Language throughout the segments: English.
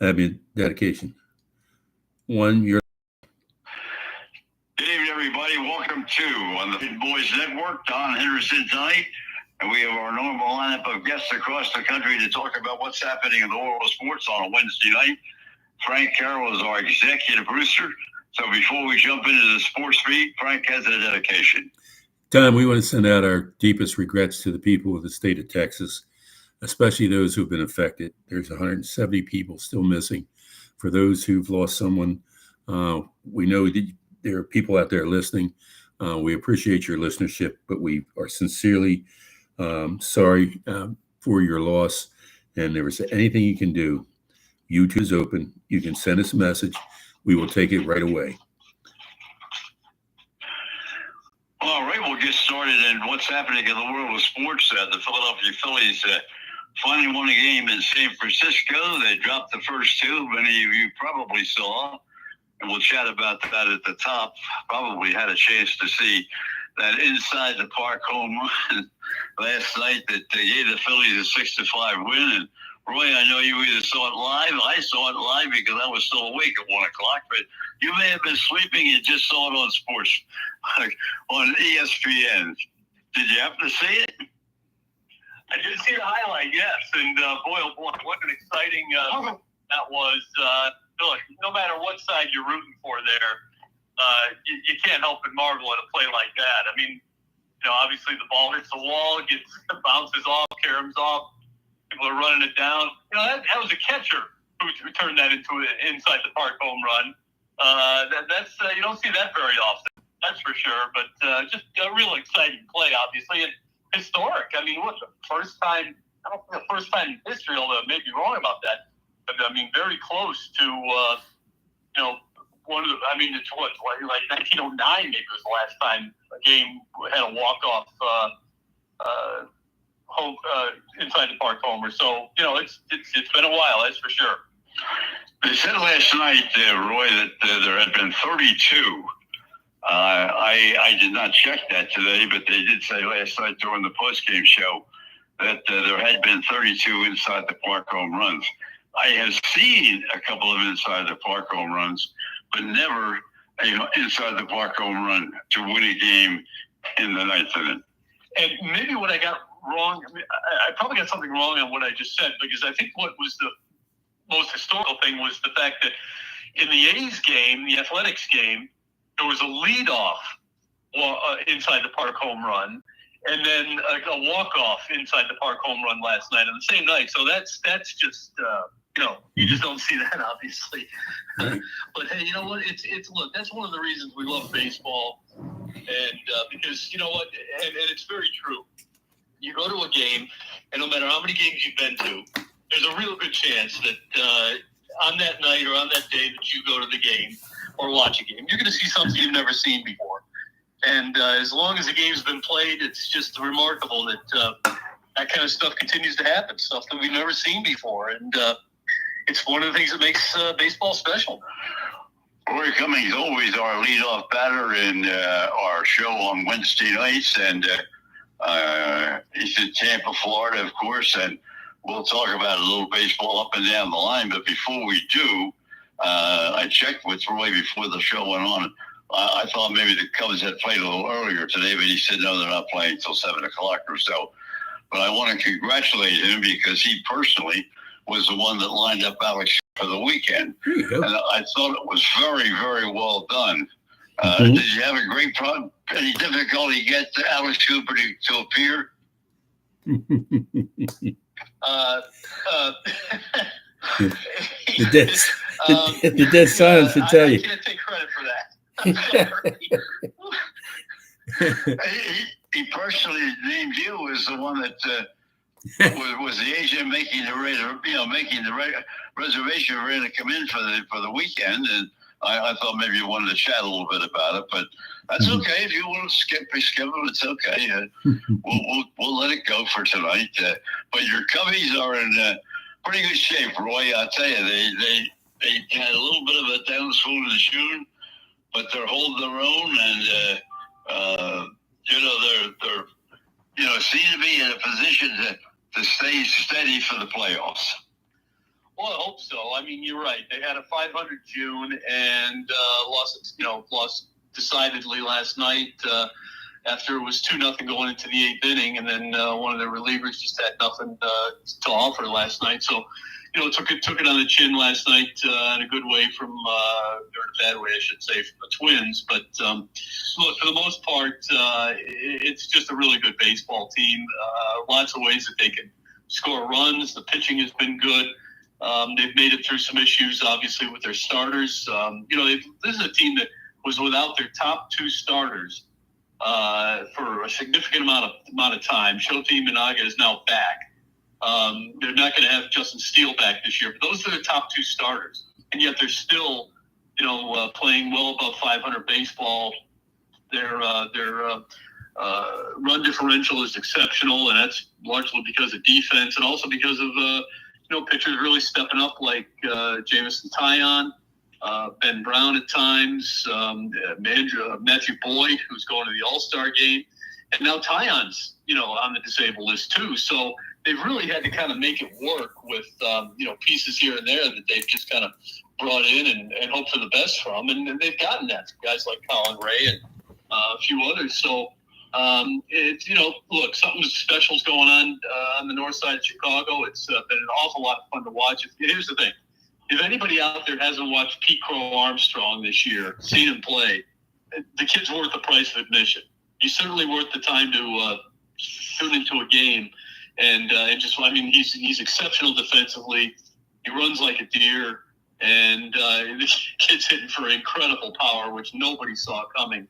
I mean, dedication. One, you're Good evening, everybody. Welcome to on the Big Boys Network. Don Henderson tonight, and we have our normal lineup of guests across the country to talk about what's happening in the world of sports on a Wednesday night. Frank Carroll is our executive producer. So before we jump into the sports beat, Frank has a dedication. Tom, we want to send out our deepest regrets to the people of the state of Texas, especially those who've been affected. There's 170 people still missing. For those who've lost someone, we know that there are people out there listening. We appreciate your listenership, but we are sincerely sorry for your loss. And if there's anything you can do, YouTube is open. You can send us a message. We will take it right away. All right, we'll get started in what's happening in the world of sports. The Philadelphia Phillies finally won a game in San Francisco. They dropped the first two. Many of you probably saw, and we'll chat about that at the top. Probably had a chance to see that inside the park home run last night that gave the Phillies a 6-5 win. And Roy, I know you either saw it live. I saw it live because I was still awake at 1 o'clock, but you may have been sleeping and just saw it on sports, on ESPN. Did you happen to see it? I did see the highlight, yes. And boy, oh boy, what an exciting that was. Look, no matter what side you're rooting for there, you can't help but marvel at a play like that. I mean, obviously the ball hits the wall, bounces off, caroms off. People are running it down. That was a catcher who turned that into an inside the park home run. That's you don't see that very often, that's for sure. But just a real exciting play, obviously, and historic. I mean, what the first time? I don't think the first time in history. Although I may be wrong about that. But I mean, very close to one of the. I mean, it's what like 1909 maybe was the last time a game had a walk off. Home inside the park homer. So it's been a while, that's for sure. They said last night, Roy, that there had been 32. I did not check that today, but they did say last night during the postgame show that there had been 32 inside the park home runs. I have seen a couple of inside the park home runs, but never inside the park home run to win a game in the ninth inning. And maybe what I got wrong, I probably got something wrong on what I just said, because I think what was the most historical thing was the fact that in the A's game, the Athletics game, there was a leadoff inside the park home run, and then a walk-off inside the park home run last night on the same night. So that's just you just don't see that, obviously. But hey, you know what? It's look, that's one of the reasons we love baseball, and because you know what, and it's very true. You go to a game, and no matter how many games you've been to, there's a real good chance that on that night or on that day that you go to the game or watch a game, you're going to see something you've never seen before. And as long as the game's been played, it's just remarkable that that kind of stuff continues to happen, stuff that we've never seen before. And it's one of the things that makes baseball special. Roy Cummings, always our leadoff batter in our show on Wednesday nights, and he's in Tampa, Florida, of course, and we'll talk about a little baseball up and down the line. But before we do, I checked with Roy before the show went on. I thought maybe the Cubs had played a little earlier today, but he said, no, they're not playing until 7 o'clock or so. But I want to congratulate him because he personally was the one that lined up Alex for the weekend. And I thought it was very, very well done. Did you have a great problem? Any difficulty get Alex Cooper to appear? The dead silence should tell you. I can't take credit for that. I'm sorry. He personally named you as the one that was the agent making the reservation for him to come in for the weekend, and I thought maybe you wanted to chat a little bit about it, but that's okay. If you want to skip it, it's okay. We'll let it go for tonight. But your Cubbies are in pretty good shape, Roy. I'll tell you, they had a little bit of a downswing in June, but they're holding their own, and they're seem to be in a position to stay steady for the playoffs. Well, I hope so. I mean, you're right. They had a 500 June and lost decidedly last night after it was 2-0 going into the eighth inning, and then one of their relievers just had nothing to offer last night. So, took it on the chin last night in a good way or in a bad way, I should say, from the Twins. But look, for the most part, it's just a really good baseball team. Lots of ways that they can score runs. The pitching has been good. They've made it through some issues, obviously, with their starters. This is a team that was without their top two starters for a significant amount of time. Shota Imanaga is now back. They're not going to have Justin Steele back this year, but those are the top two starters, and yet they're still, playing well above 500 baseball. Their run differential is exceptional, and that's largely because of defense, and also because of pitchers really stepping up, like Jameson Taillon, Ben Brown at times, Matthew Boyd, who's going to the All-Star game, and now Taillon's on the disabled list too. So they've really had to kind of make it work with pieces here and there that they've just kind of brought in and hope for the best from, and they've gotten that from guys like Colin Ray and a few others. So look, something special's going on the north side of Chicago. It's been an awful lot of fun to watch. Here's the thing. If anybody out there hasn't watched Pete Crow Armstrong this year, seen him play, the kid's worth the price of admission. He's certainly worth the time to tune into a game. And he's exceptional defensively. He runs like a deer. And the kid's hitting for incredible power, which nobody saw coming.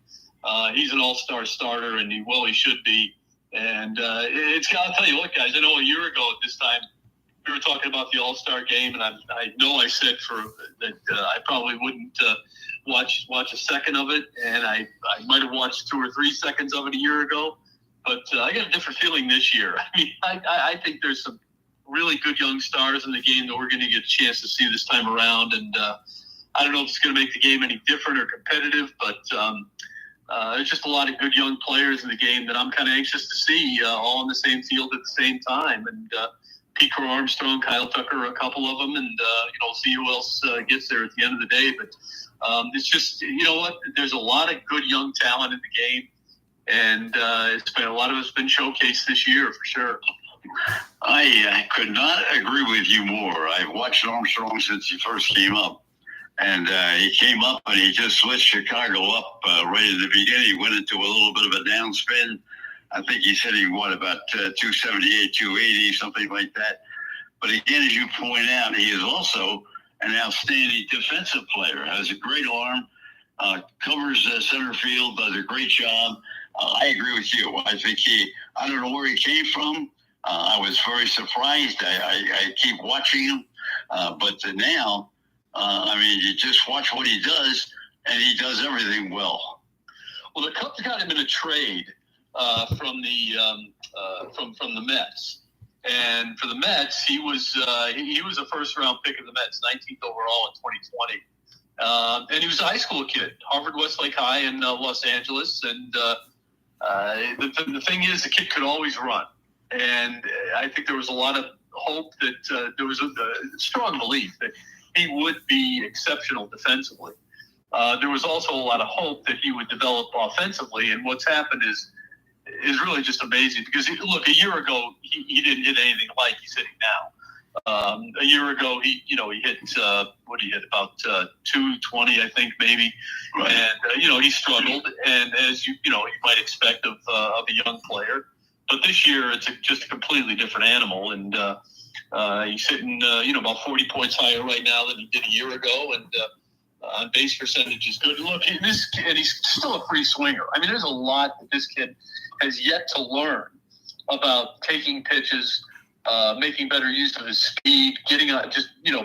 He's an all-star starter, and he should be. And I'll tell you what, guys, I know a year ago at this time, we were talking about the All-Star game, and I know I said that I probably wouldn't watch a second of it, and I might have watched 2 or 3 seconds of it a year ago. But I got a different feeling this year. I mean, I think there's some really good young stars in the game that we're going to get a chance to see this time around, and I don't know if it's going to make the game any different or competitive, but there's just a lot of good young players in the game that I'm kind of anxious to see all on the same field at the same time. And Pete Crow Armstrong, Kyle Tucker, a couple of them, and see who else gets there at the end of the day. But it's just, there's a lot of good young talent in the game, and a lot of it's been showcased this year for sure. I could not agree with you more. I've watched Armstrong since he first came up. And he came up and he just switched Chicago up right in the beginning. He went into a little bit of a downspin. I think he's hitting, about 278, 280, something like that. But again, as you point out, he is also an outstanding defensive player, has a great arm, covers center field, does a great job. I agree with you. I think I don't know where he came from. I was very surprised. I keep watching him. But now, you just watch what he does, and he does everything well. Well, the Cubs got him in a trade from the Mets, and for the Mets, he was a first-round pick of the Mets, 19th overall in 2020, and he was a high school kid, Harvard Westlake High in Los Angeles, and the thing is, the kid could always run, and I think there was a lot of hope that there was a strong belief that he would be exceptional defensively. There was also a lot of hope that he would develop offensively, and what's happened is really just amazing because, a year ago, he didn't hit anything like he's hitting now. A year ago, he hit, about 220, I think, maybe. Right. And, he struggled, and as you might expect of a young player. But this year, it's just a completely different animal, and he's hitting, about 40 points higher right now than he did a year ago, and on base percentage is good. Look, he's still a free swinger. I mean, there's a lot that this kid has yet to learn about taking pitches, making better use of his speed, getting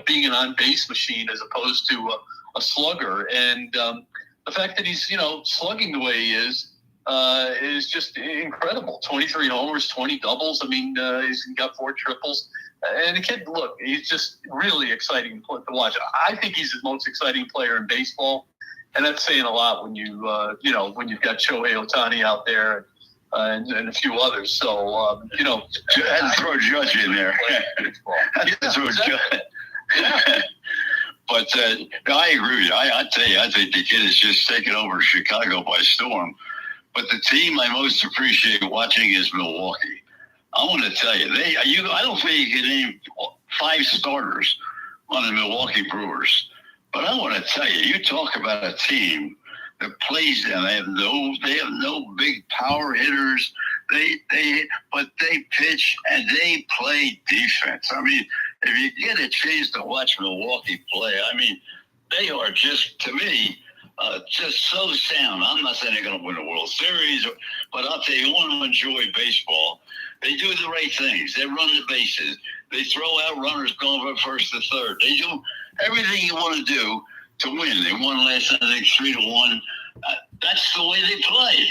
being an on-base machine as opposed to a slugger. And the fact that he's, slugging the way he is just incredible. 23 homers, 20 doubles. I mean, he's got 4 triples. And the kid, look, he's just really exciting to watch. I think he's the most exciting player in baseball, and that's saying a lot when when you've got Shohei Ohtani out there and a few others. So, I had to throw Judge in there. But I agree with you. I tell you, I think the kid is just taking over Chicago by storm. But the team I most appreciate watching is Milwaukee. I want to tell you, I don't think you can name 5 starters on the Milwaukee Brewers. But I want to tell you, you talk about a team that plays them. They have no big power hitters. But they pitch and they play defense. I mean, if you get a chance to watch Milwaukee play, I mean, they are just, to me, just so sound. I'm not saying they're going to win the World Series, but I'll tell you, you want to enjoy baseball. They do the right things. They run the bases. They throw out runners going from first to third. They do everything you want to do to win. They won last night, I think 3-1. That's the way they play.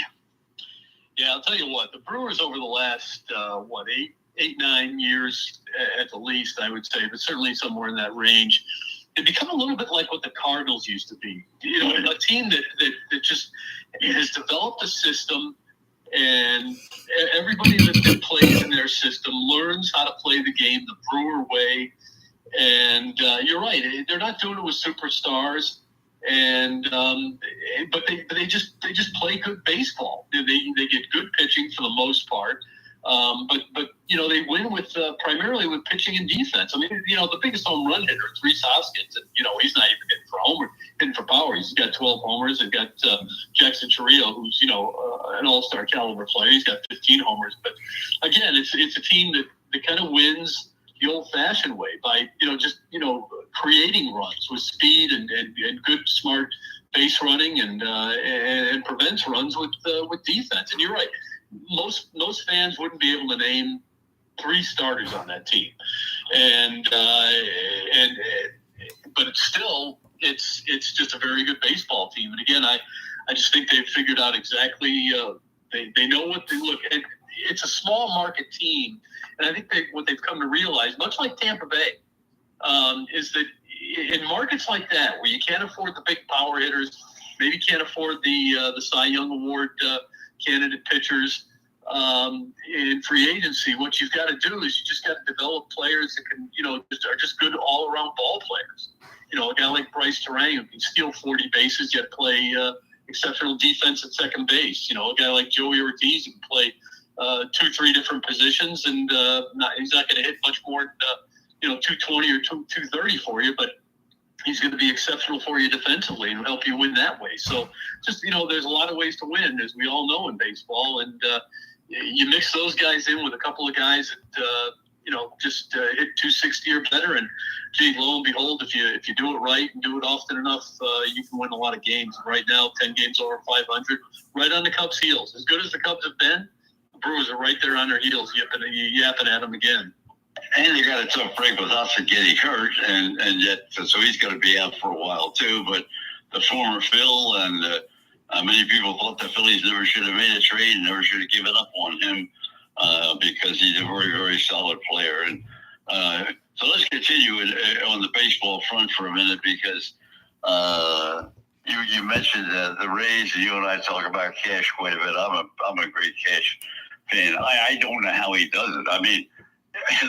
Yeah, I'll tell you what. The Brewers over the last 8-9 years at the least, I would say, but certainly somewhere in that range, they become a little bit like what the Cardinals used to be. You know, a team that just has developed a system, and everybody that plays in their system learns how to play the game the Brewer way. And you're right; they're not doing it with superstars, and but they just play good baseball. They get good pitching for the most part. But you know, they win with primarily with pitching and defense. I mean, you know, the biggest home run hitter, Rhys Hoskins, and you know, he's not even hitting for power. He's got 12 homers. They've got Jackson Chourio, who's an all-star caliber player. He's got 15 homers. But again, it's a team that kind of wins the old-fashioned way by just creating runs with speed and good smart base running and prevents runs with defense. And you're right. Most fans wouldn't be able to name 3 starters on that team, but it's just a very good baseball team. And again, I just think they've figured out exactly they know what they look. And it's a small market team, and I think what they've come to realize, much like Tampa Bay, is that in markets like that where you can't afford the big power hitters, maybe can't afford the Cy Young Award candidate pitchers in free agency, what you've got to do is you just got to develop players that can, are just good all around ball players. A guy like Bryce Terang who can steal 40 bases yet play exceptional defense at second base. A guy like Joey Ortiz who can play 2-3 different positions, and he's not going to hit much more than 220 or 230 for you, but he's going to be exceptional for you defensively and help you win that way. So just, there's a lot of ways to win, as we all know in baseball. And you mix those guys in with a couple of guys that, just hit 260 or better. And gee, lo and behold, if you do it right and do it often enough, you can win a lot of games. Right now, 10 games over 500, right on the Cubs' heels. As good as the Cubs have been, the Brewers are right there on their heels, yapping at them again. And they got a tough break with Hudson getting hurt, and yet so he's going to be out for a while too. But the former Phil and many people thought the Phillies never should have made a trade and never should have given up on him because he's a very, very solid player. And so let's continue on the baseball front for a minute, because you mentioned the Rays, and you and I talk about Cash quite a bit. I'm a great Cash fan. I don't know how he does it. I mean,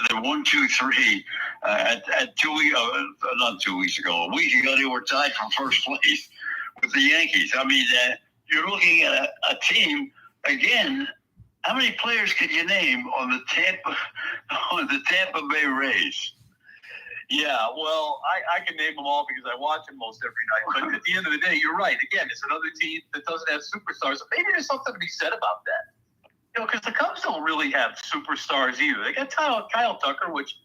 the 1-2-3 at 2 weeks, not 2 weeks ago, a week ago, they were tied for first place with the Yankees. I mean, you're looking at a team again. How many players can you name on the Tampa Bay Rays? Yeah, well, I can name them all because I watch them most every night. But at the end of the day, you're right. Again, it's another team that doesn't have superstars. Maybe there's something to be said about that. Because the Cubs don't really have superstars either. They got Kyle Tucker, which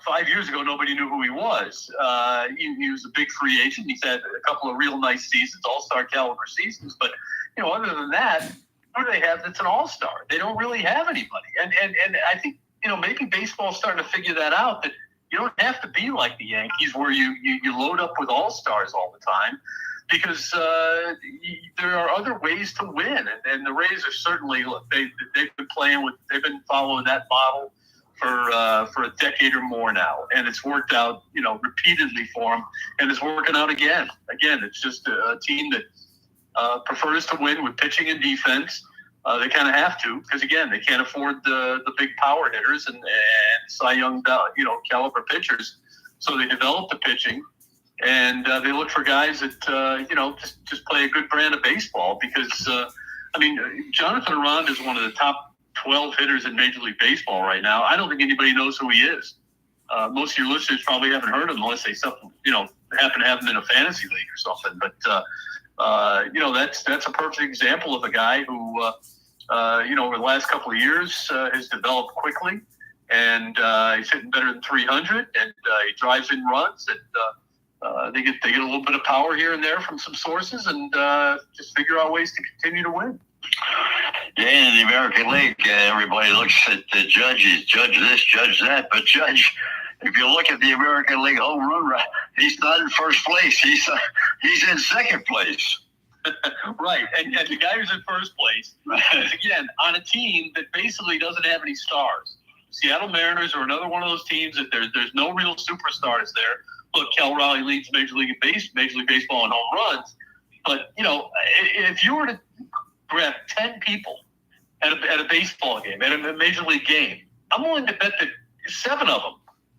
5 years ago nobody knew who he was. He was a big free agent. He's had a couple of real nice seasons, all-star caliber seasons. But other than that, who do they have that's an all-star? They don't really have anybody. And I think maybe baseball's starting to figure that out, that you don't have to be like the Yankees where you load up with all-stars all the time. Because there are other ways to win, and the Rays are certainly they've been following that model for a decade or more now, and it's worked out repeatedly for them, and it's working out again. Again, it's just a team that prefers to win with pitching and defense. They kind of have to, because again, they can't afford the big power hitters and Cy Young caliber pitchers. So they develop the pitching, and they look for guys that just play a good brand of baseball. Because Jonathan Aranda is one of the top 12 hitters in Major League Baseball right now. I don't think anybody knows who he is. Most of your listeners probably haven't heard of him unless they happen to have him in a fantasy league or something. But that's a perfect example of a guy who over the last couple of years has developed quickly, and he's hitting better than 300, and he drives in runs, and they get a little bit of power here and there from some sources, and just figure out ways to continue to win. Yeah, in the American League, everybody looks at the judges, judge this, judge that. But Judge, if you look at the American League home run, he's not in first place. He's in second place. Right, and the guy who's in first place is, again, on a team that basically doesn't have any stars. Seattle Mariners are another one of those teams that there's no real superstars there. Look, Cal Raleigh leads Major League Baseball in home runs. But, if you were to grab 10 people at a baseball game, at a Major League game, I'm willing to bet that 7 of them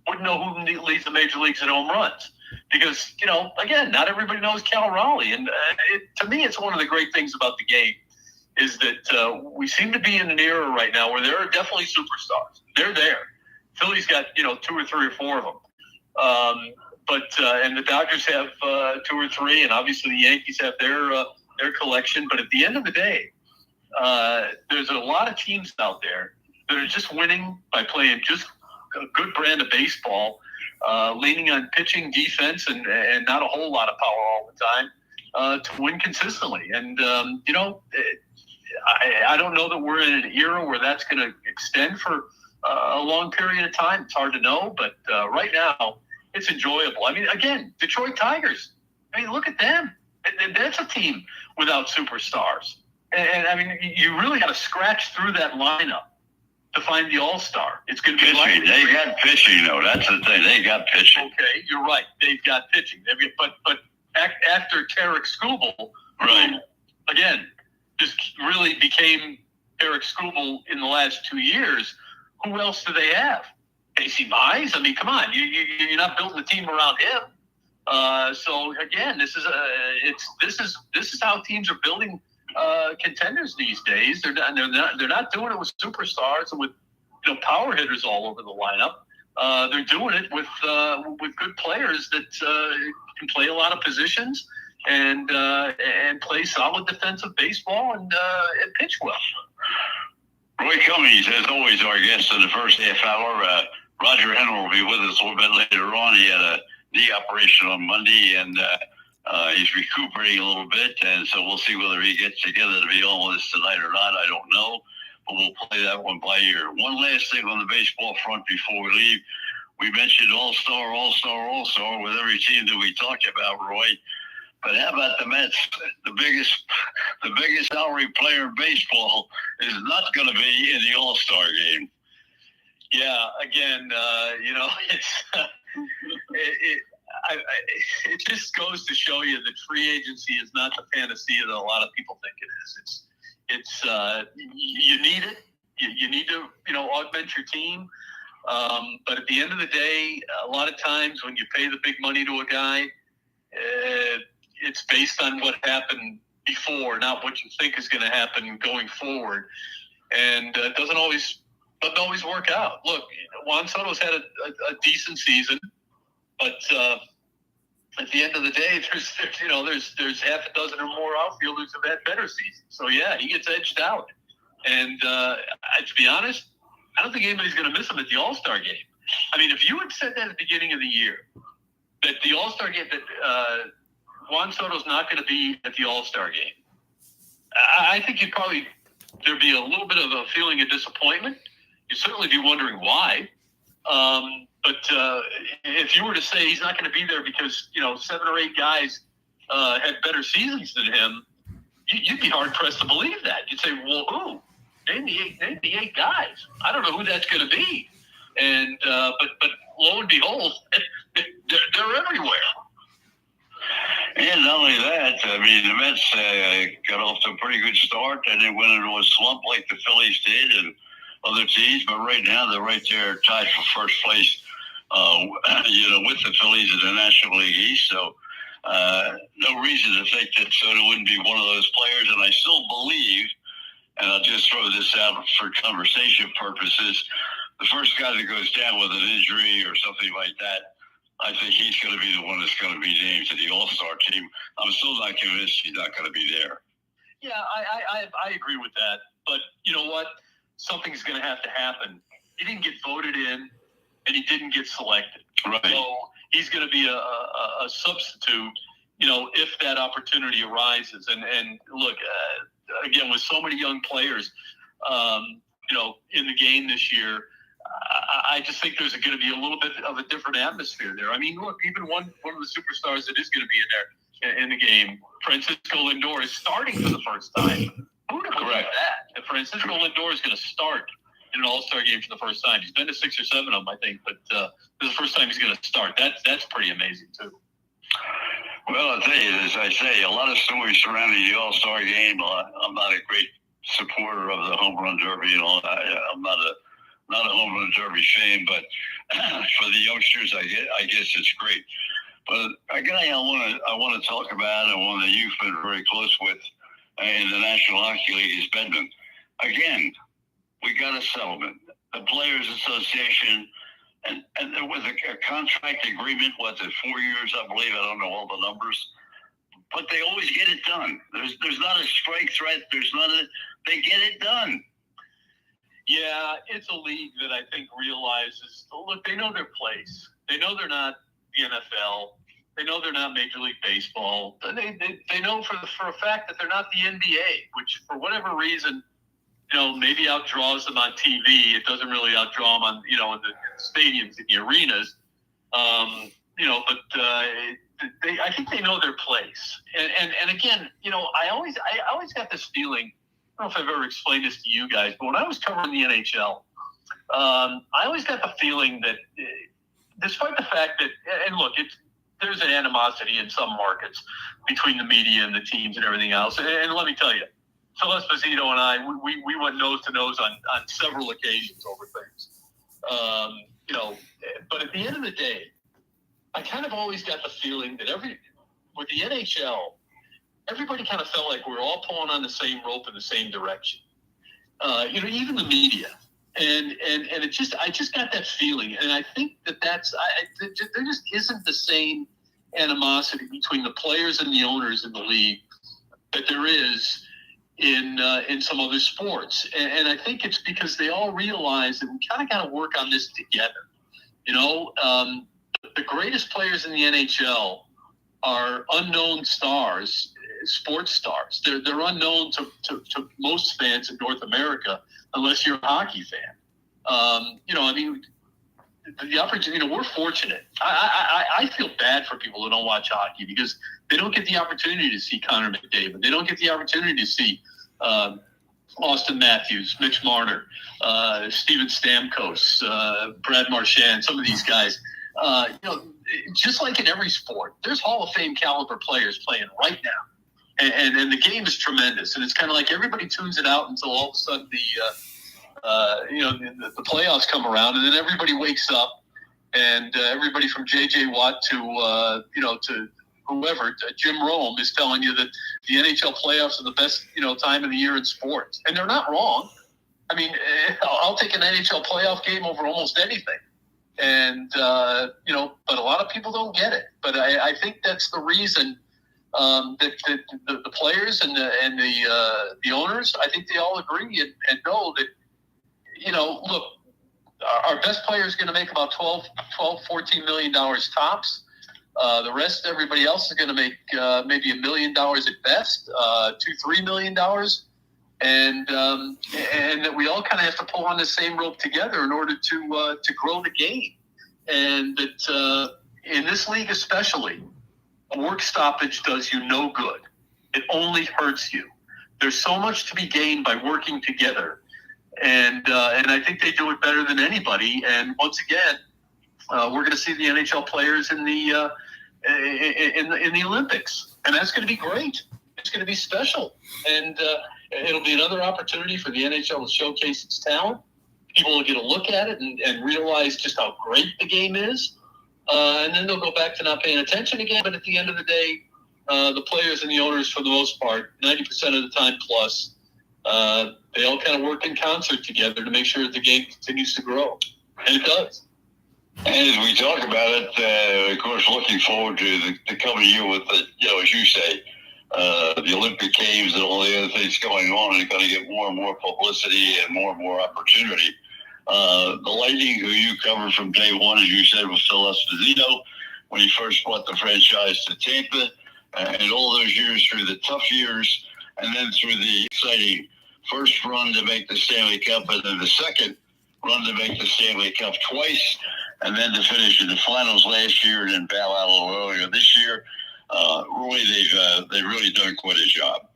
wouldn't know who leads the Major Leagues in home runs. Because, again, not everybody knows Cal Raleigh. And to me, it's one of the great things about the game is that we seem to be in an era right now where there are definitely superstars. They're there. Philly's got, 2 or 3 or 4 of them. And the Dodgers have 2 or 3, and obviously the Yankees have their collection. But at the end of the day, there's a lot of teams out there that are just winning by playing just a good brand of baseball, leaning on pitching, defense, and not a whole lot of power all the time to win consistently. And, I don't know that we're in an era where that's going to extend for a long period of time. It's hard to know, but right now it's enjoyable. I mean, again, Detroit Tigers, look at them. That's a team without superstars. And you really got to scratch through that lineup to find the all-star. It's going to be pitching. They got pitching, though. That's the thing. They got pitching. Okay, you're right. They've got pitching. But after Tarek Skubal, right, again, just really became Tarek Skubal in the last 2 years, who else do they have? Casey Mize? Come on. You're not building a team around him. So again, this is how teams are building contenders these days. They're not doing it with superstars and with power hitters all over the lineup. They're doing it with good players that can play a lot of positions and play solid defensive baseball and pitch well. Roy Cummings, as always, our guest in the first half hour. Roger Henry will be with us a little bit later on. He had a knee operation on Monday, and he's recuperating a little bit, and so we'll see whether he gets together to be on with us tonight or not. I don't know, but we'll play that one by ear. One last thing on the baseball front before we leave. We mentioned all-star with every team that we talked about, Roy. But how about the Mets? The biggest salary player in baseball is not going to be in the All-Star game. Yeah, again, it's it just goes to show you that free agency is not the panacea that a lot of people think it is. It's you need it. You need to augment your team. But at the end of the day, a lot of times when you pay the big money to a guy, it's based on what happened before, not what you think is going to happen going forward. And it doesn't always work out. Look, Juan Soto's had a decent season, but at the end of the day, there's half a dozen or more outfielders who've had better seasons. So yeah, he gets edged out. And to be honest, I don't think anybody's going to miss him at the All-Star game. If you had said that at the beginning of the year, that the All-Star game, that Juan Soto's not going to be at the All-Star game, I think there'd be a little bit of a feeling of disappointment. You'd certainly be wondering why. But if you were to say he's not going to be there because 7 or 8 guys had better seasons than him, you'd be hard pressed to believe that. You'd say, well, who? Name the 8 guys. I don't know who that's going to be. And but lo and behold, they're everywhere. And not only that, the Mets got off to a pretty good start, and they went into a slump like the Phillies did and other teams. But right now, they're right there tied for first place with the Phillies in the National League East. So no reason to think that Soto wouldn't be one of those players. And I still believe, and I'll just throw this out for conversation purposes, the first guy that goes down with an injury or something like that, I think he's going to be the one that's going to be named to the All-Star team. I'm still not convinced he's not going to be there. Yeah, I agree with that. But you know what? Something's going to have to happen. He didn't get voted in, and he didn't get selected. Right. So he's going to be a substitute, if that opportunity arises. And look, again, with so many young players, in the game this year, I just think there's going to be a little bit of a different atmosphere there. I mean, look, even one of the superstars that is going to be in there in the game, Francisco Lindor, is starting for the first time. Who would have believed that? If Francisco Lindor is going to start in an All-Star game for the first time. He's been to 6 or 7 of them, I think, but this is the first time he's going to start. That's pretty amazing, too. Well, I'll tell you, as I say, a lot of stories surrounding the All-Star game. I'm not a great supporter of the home run derby and all that. I'm not a home run derby fan, but for the youngsters, I guess it's great. But a guy I want to talk about, and one that you've been very close with in the National Hockey League, is Bedman. Again, we got a settlement. The Players Association, and there was a contract agreement, 4 years, I believe. I don't know all the numbers. But they always get it done. There's not a strike threat. They get it done. Yeah, it's a league that I think realizes, look, they know their place. They know they're not the NFL. They know they're not Major League Baseball. They know for a fact that they're not the NBA, which for whatever reason, maybe outdraws them on TV. It doesn't really outdraw them on, in the stadiums, in the arenas. But I think they know their place. And again, I always got this feeling. I don't know if I've ever explained this to you guys, but when I was covering the NHL, I always got the feeling that, despite the fact that, and look, there's an animosity in some markets between the media and the teams and everything else. And let me tell you, Phil Esposito and I, we went nose to nose on several occasions over things. But at the end of the day, I kind of always got the feeling that with the NHL, everybody kind of felt like we were all pulling on the same rope in the same direction. Even the media. And I just got that feeling. And I think there just isn't the same animosity between the players and the owners in the league that there is in some other sports. And I think it's because they all realize that we kind of got to work on this together. The greatest players in the NHL are unknown stars, sports stars. They're unknown to most fans in North America, unless you're a hockey fan. The opportunity. We're fortunate. I feel bad for people who don't watch hockey because they don't get the opportunity to see Connor McDavid. They don't get the opportunity to see Austin Matthews, Mitch Marner, Steven Stamkos, Brad Marchand, some of these guys. Just like in every sport, there's Hall of Fame caliber players playing right now. And the game is tremendous. And it's kind of like everybody tunes it out until all of a sudden the playoffs come around, and then everybody wakes up, and everybody from J.J. Watt to whoever, Jim Rome, is telling you that the NHL playoffs are the best, time of the year in sports. And they're not wrong. I mean, I'll take an NHL playoff game over almost anything. And, but a lot of people don't get it. But I think that's the reason that the players and the owners, I think they all agree and know that, look, our best player is going to make about $14 million tops. The rest, everybody else is going to make maybe $1 million at best, $2-3 million. And that we all kind of have to pull on the same rope together in order to grow the game. And that in this league especially, a work stoppage does you no good. It only hurts you. There's so much to be gained by working together. And I think they do it better than anybody. And once again, we're going to see the NHL players in the Olympics, and that's going to be great. It's going to be special, and it'll be another opportunity for the NHL to showcase its talent. people will get a look at it and realize just how great the game is. And then they'll go back to not paying attention again. But at the end of the day, the players and the owners, for the most part, 90% of the time plus, they all kind of work in concert together to make sure that the game continues to grow. And it does. And as we talk about it, of course, looking forward to the coming year with, as you say, the Olympic Games and all the other things going on, and going to get more and more publicity and more opportunity. The Lightning, who you covered from day one, as you said, was Phil Esposito when he first brought the franchise to Tampa, and all those years through the tough years, and then through the exciting first run to make the Stanley Cup, and then the second run to make the Stanley Cup twice, and then to finish in the finals last year and then bow out a little earlier this year. Roy, they've really done quite a job.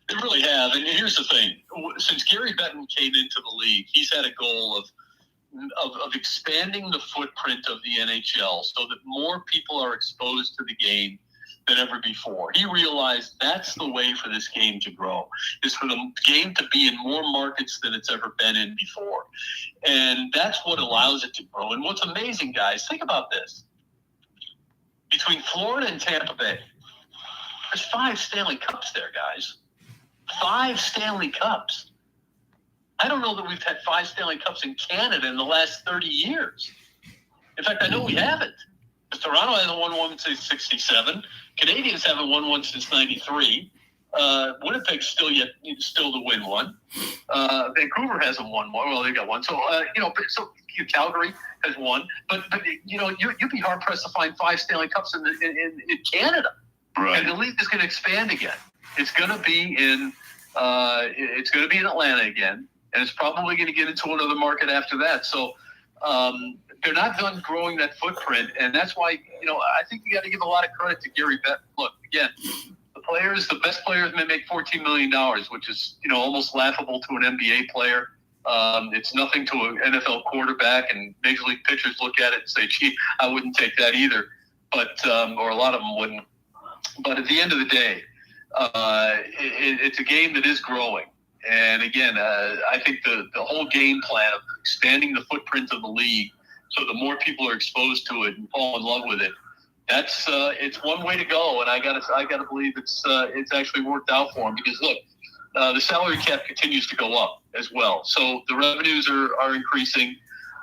They really have. And here's the thing. Since Gary Bettman came into the league, he's had a goal of expanding the footprint of the NHL so that more people are exposed to the game than ever before. He realized that's the way for this game to grow, is for the game to be in more markets than it's ever been in before. And that's what allows it to grow. And what's amazing, guys, think about this. Between Florida and Tampa Bay, there's 5 Stanley Cups there, guys. 5 Stanley Cups. I don't know that we've had 5 Stanley Cups in Canada in the last 30 years. In fact, I know we haven't. Toronto hasn't won one since 67. Canadians haven't won one since 93. Winnipeg's still to win one. Vancouver hasn't won one. Well, they got one. So, Calgary has won. But you'd be hard pressed to find 5 Stanley Cups in Canada. Right. And the league is going to expand again. It's going to be in Atlanta again, and it's probably going to get into another market after that. So they're not done growing that footprint, and that's why I think you got to give a lot of credit to Gary Bettman. Look, again, the best players may make $14 million, which is almost laughable to an NBA player. It's nothing to an NFL quarterback, and major league pitchers look at it and say, "Gee, I wouldn't take that either," but or a lot of them wouldn't. But at the end of the day, it's a game that is growing. And again, I think the whole game plan of expanding the footprint of the league so the more people are exposed to it and fall in love with it, that's it's one way to go. And I gotta believe it's actually worked out for them, because look, the salary cap continues to go up as well. So the revenues are increasing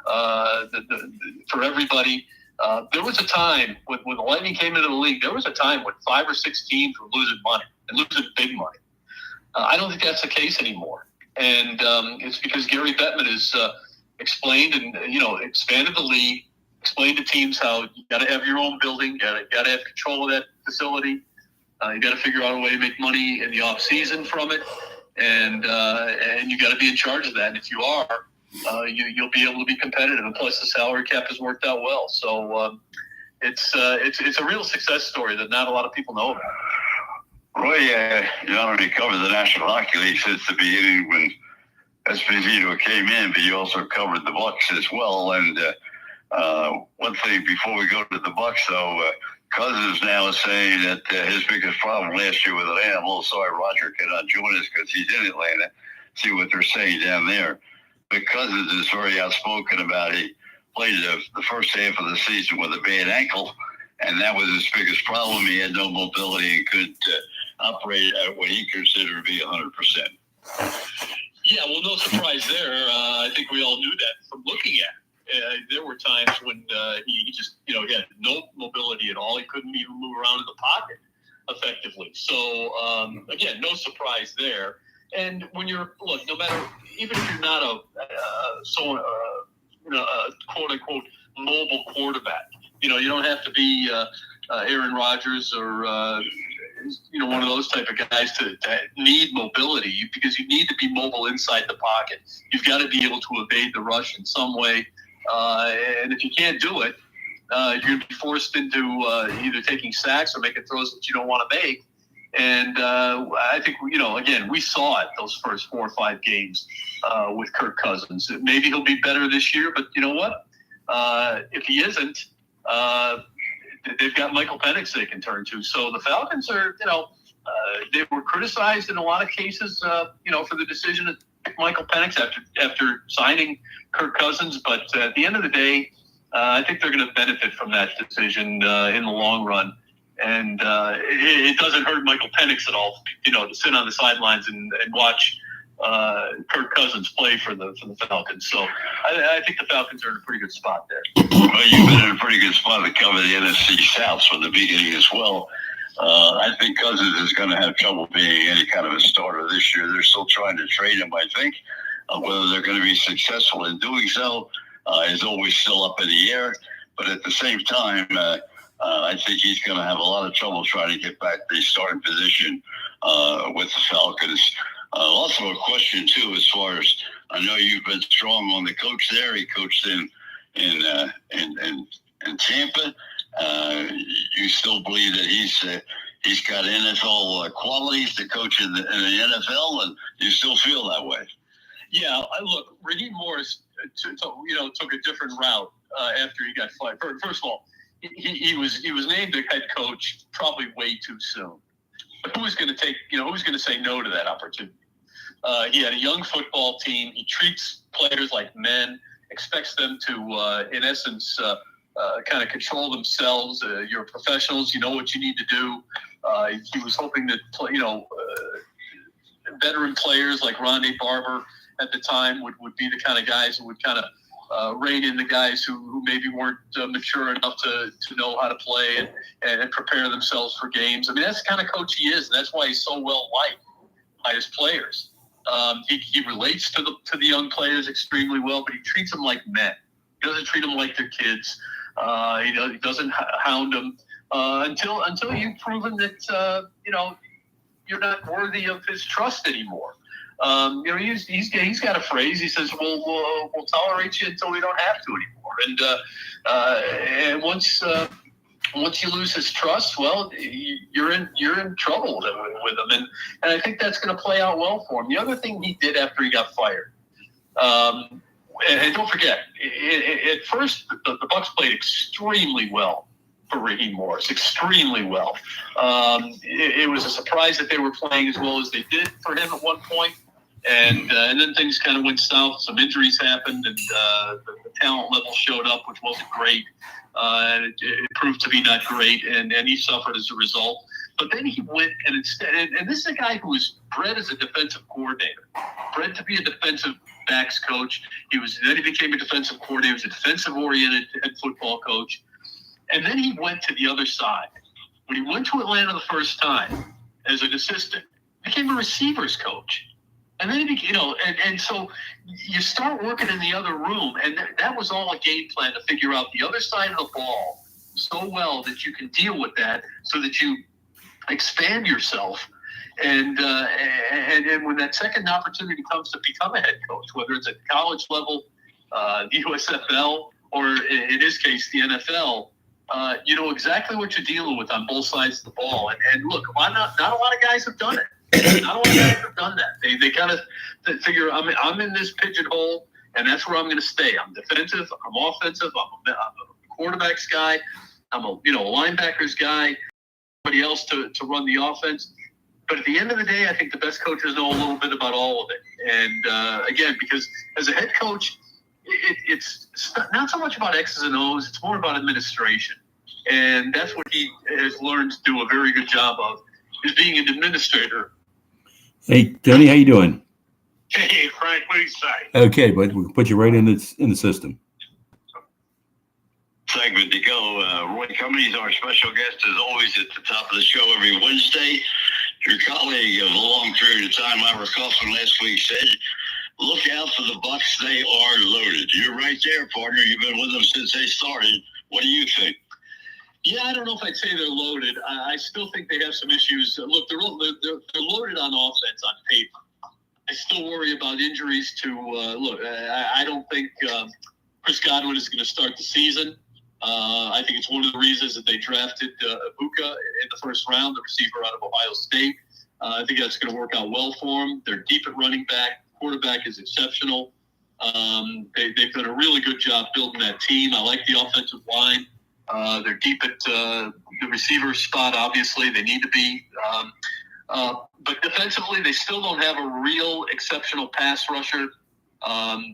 for everybody. There was a time when the Lightning came into the league, there was a time when 5 or 6 teams were losing money, and losing big money. I don't think that's the case anymore. And it's because Gary Bettman has explained and, expanded the league, explained to teams how you got to have your own building, got to have control of that facility. You got to figure out a way to make money in the off season from it. And you got to be in charge of that. And if you are, you'll be able to be competitive. And plus the salary cap has worked out well. So it's a real success story that not a lot of people know about. Roy, you not only covered the National Hockey League since the beginning when Esposito came in, but you also covered the Bucks as well. And one thing before we go to the Bucks, though, Cousins now is saying that his biggest problem last year with Atlanta, I'm a little sorry Roger cannot join us because he's in Atlanta, see what they're saying down there. But Cousins is very outspoken about it. He played the first half of the season with a bad ankle, and that was his biggest problem. He had no mobility and couldn't operate at what he considered to be 100%. Yeah, well, no surprise there. I think we all knew that from looking at it. There were times when he just, he had no mobility at all. He couldn't even move around in the pocket effectively. So, again, no surprise there. And when no matter, even if you're not a quote unquote mobile quarterback, you don't have to be Aaron Rodgers or one of those type of guys to need mobility, because you need to be mobile inside the pocket. You've got to be able to evade the rush in some way, and if you can't do it, you're going to be forced into either taking sacks or making throws that you don't want to make. And I think, again, we saw it those first 4 or 5 games with Kirk Cousins. Maybe he'll be better this year, but you know what? If he isn't, they've got Michael Penix they can turn to. So the Falcons are, they were criticized in a lot of cases, for the decision Michael Penix after signing Kirk Cousins, but at the end of the day, I think they're going to benefit from that decision in the long run. And it doesn't hurt Michael Penix at all, to sit on the sidelines and watch Kirk Cousins play for the Falcons. So I think the Falcons are in a pretty good spot there. Well, you've been in a pretty good spot to cover the NFC South from the beginning as well. I think Cousins is going to have trouble being any kind of a starter this year. They're still trying to trade him, I think. Whether they're going to be successful in doing so is always still up in the air. But at the same time, I think he's going to have a lot of trouble trying to get back the starting position with the Falcons. Also a question, too, as far as I know you've been strong on the coach there. He coached in Tampa. You still believe that he's got NFL qualities to coach in the NFL, and you still feel that way? Yeah, look, Raheem Morris took a different route after he got fired. First of all, he was named a head coach probably way too soon. But who was going to say no to that opportunity? He had a young football team. He treats players like men, expects them to, in essence, kind of control themselves. You're professionals. You know what you need to do. He was hoping that, veteran players like Rondé Barber at the time would be the kind of guys who would kind of rein in the guys who maybe weren't mature enough to know how to play and prepare themselves for games. I mean, that's the kind of coach he is, and that's why he's so well liked by his players. He relates to the young players extremely well, but he treats them like men. He doesn't treat them like their kids. He doesn't hound them until you've proven that you're not worthy of his trust anymore. He's got a phrase. He says, "We'll tolerate you until we don't have to anymore." And once you lose his trust, well, you're in trouble with him. And I think that's going to play out well for him. The other thing he did after he got fired, and don't forget, at first the Bucs played extremely well for Raheem Morris, extremely well. It was a surprise that they were playing as well as they did for him at one point. And then things kind of went south. Some injuries happened, and the talent level showed up, which wasn't great. It proved to be not great, and he suffered as a result. But then he went and instead, and this is a guy who was bred as a defensive coordinator, bred to be a defensive backs coach. Then he became a defensive coordinator. He was a defensive-oriented head football coach. And then he went to the other side. When he went to Atlanta the first time as an assistant, he became a receivers coach. And then, and so you start working in the other room, and that was all a game plan to figure out the other side of the ball so well that you can deal with that so that you expand yourself. And when that second opportunity comes to become a head coach, whether it's at college level, the USFL, or in his case, the NFL, you know exactly what you're dealing with on both sides of the ball. And look, not a lot of guys have done it. Not a lot of guys have done that. They kind of figure, I'm in this pigeonhole, and that's where I'm going to stay. I'm defensive. I'm offensive. I'm a quarterback's guy. I'm a linebackers guy. Somebody else to run the offense. But at the end of the day, I think the best coaches know a little bit about all of it. And again, because as a head coach, it's not so much about X's and O's. It's more about administration. And that's what he has learned to do a very good job of, is being an administrator. Hey, Tony, how you doing? Hey, Frank, what do you say? Okay, but we'll put you right in the system. Segment to go. Roy Cummings, our special guest, is always at the top of the show every Wednesday. Your colleague of a long period of time, Ira Kaufman, last week said, "Look out for the Bucs. They are loaded." You're right there, partner. You've been with them since they started. What do you think? Yeah, I don't know if I'd say they're loaded. I still think they have some issues. Look, they're loaded on offense on paper. I still worry about injuries to I don't think Chris Godwin is going to start the season. I think it's one of the reasons that they drafted Ibuka in the first round, the receiver out of Ohio State. I think that's going to work out well for them. They're deep at running back. Quarterback is exceptional. They've done a really good job building that team. I like the offensive line. They're deep at the receiver spot, obviously. They need to be. But defensively, they still don't have a real exceptional pass rusher.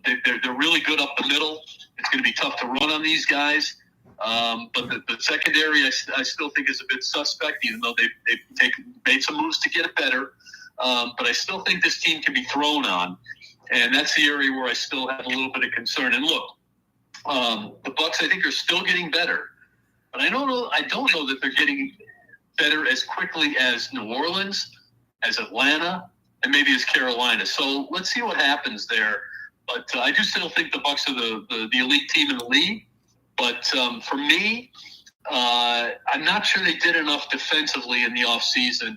They're really good up the middle. It's going to be tough to run on these guys. But the secondary, I still think is a bit suspect, even though they've made some moves to get it better. But I still think this team can be thrown on. And that's the area where I still have a little bit of concern. And look, the Bucs, I think, are still getting better. But I don't know that they're getting better as quickly as New Orleans, as Atlanta, and maybe as Carolina. So let's see what happens there. But I do still think the Bucs are the elite team in the league. But for me, I'm not sure they did enough defensively in the offseason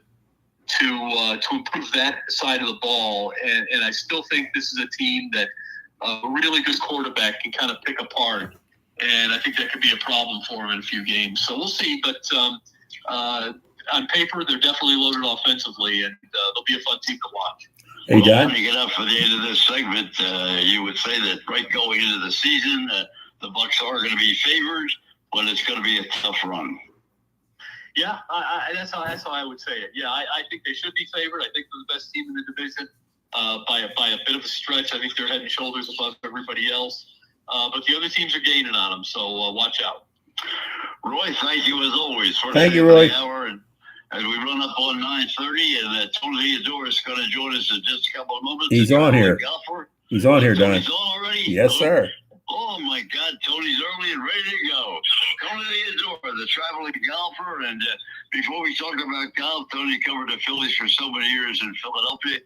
to improve that side of the ball. And I still think this is a team that a really good quarterback can kind of pick apart. And I think that could be a problem for him in a few games. So we'll see. But on paper, they're definitely loaded offensively, and they'll be a fun team to watch. Hey, Don. When you get up for the end of this segment, you would say that right going into the season, the Bucs are going to be favored, but it's going to be a tough run. Yeah, that's how I would say it. Yeah, I think they should be favored. I think they're the best team in the division by a bit of a stretch. I think they're head and shoulders above everybody else. But the other teams are gaining on them, so watch out. Roy, thank you as always. Thank you, Roy. Hour, and as we run up on 9:30, and Tony Theodore is going to join us in just a couple of moments. He's on here. He's on here, Don. He's on already? Yes, sir. Oh, my God. Tony's early and ready to go. Tony Theodore, the traveling golfer. And before we talk about golf, Tony covered the Phillies for so many years in Philadelphia,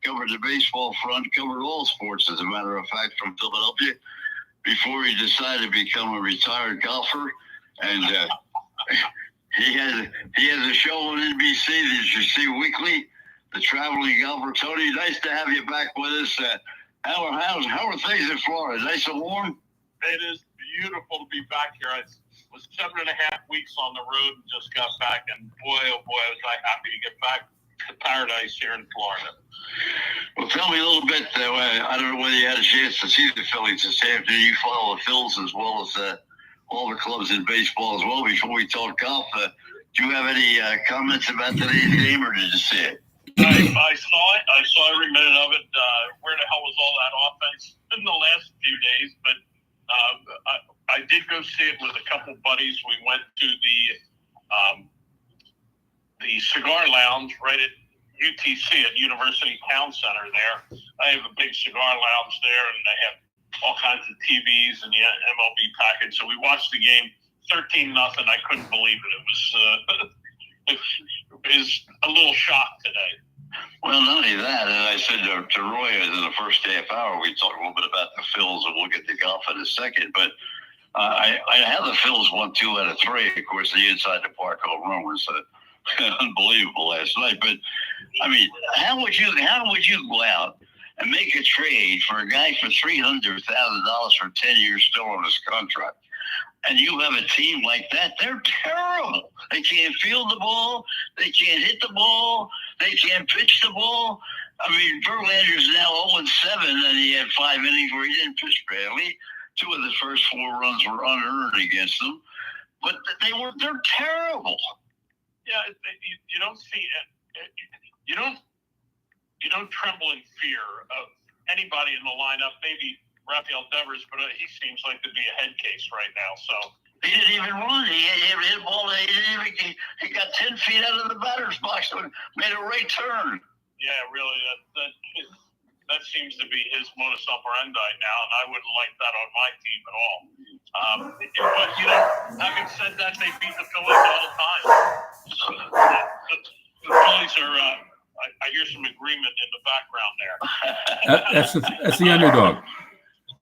covered the baseball front, covered all sports, as a matter of fact, from Philadelphia, before he decided to become a retired golfer. And he has a show on NBC that you see weekly, the traveling golfer. Tony, nice to have you back with us. How are things in Florida? Nice and warm? It is beautiful to be back here. I was 7.5 weeks on the road and just got back, and boy, oh boy, was I happy to get back to paradise here in Florida. Well, tell me a little bit. I don't know whether you had a chance to see the Phillies this afternoon. You follow the Phils as well as all the clubs in baseball as well. Before we talk golf, do you have any comments about today's game, or did you see it? I saw it. I saw every minute of it. Where the hell was all that offense in the last few days? But I did go see it with a couple buddies. We went to the cigar lounge right at UTC at University Town Center there. I have a big cigar lounge there, and they have all kinds of TVs and the MLB package. So we watched the game 13-0. I couldn't believe it. It was a little shock today. Well, not only that, and I said to Roy in the first half hour, we talked a little bit about the Phils, and we'll get to golf in a second. But I had the Phils 1, 2 out of 3. Of course, the inside the park home run was unbelievable last night. But I mean, how would you go out and make a trade for a guy for $300,000 for 10 years still on his contract? And you have a team like that, they're terrible. They can't field the ball. They can't hit the ball. They can't pitch the ball. I mean, Verlander's now 0-7, and he had 5 innings where he didn't pitch badly. 2 of the first 4 runs were unearned against them. But they're terrible. Yeah, you don't see it. You don't tremble in fear of anybody in the lineup. Maybe Rafael Devers, but he seems like to be a head case right now. So he didn't even run. He hit a ball. He got 10 feet out of the batter's box and made a right turn. Yeah, really, that seems to be his modus operandi now, and I wouldn't like that on my team at all. But having said that, they beat the Phillies all the time. So the Phillies are. I hear some agreement in the background there. That's the underdog.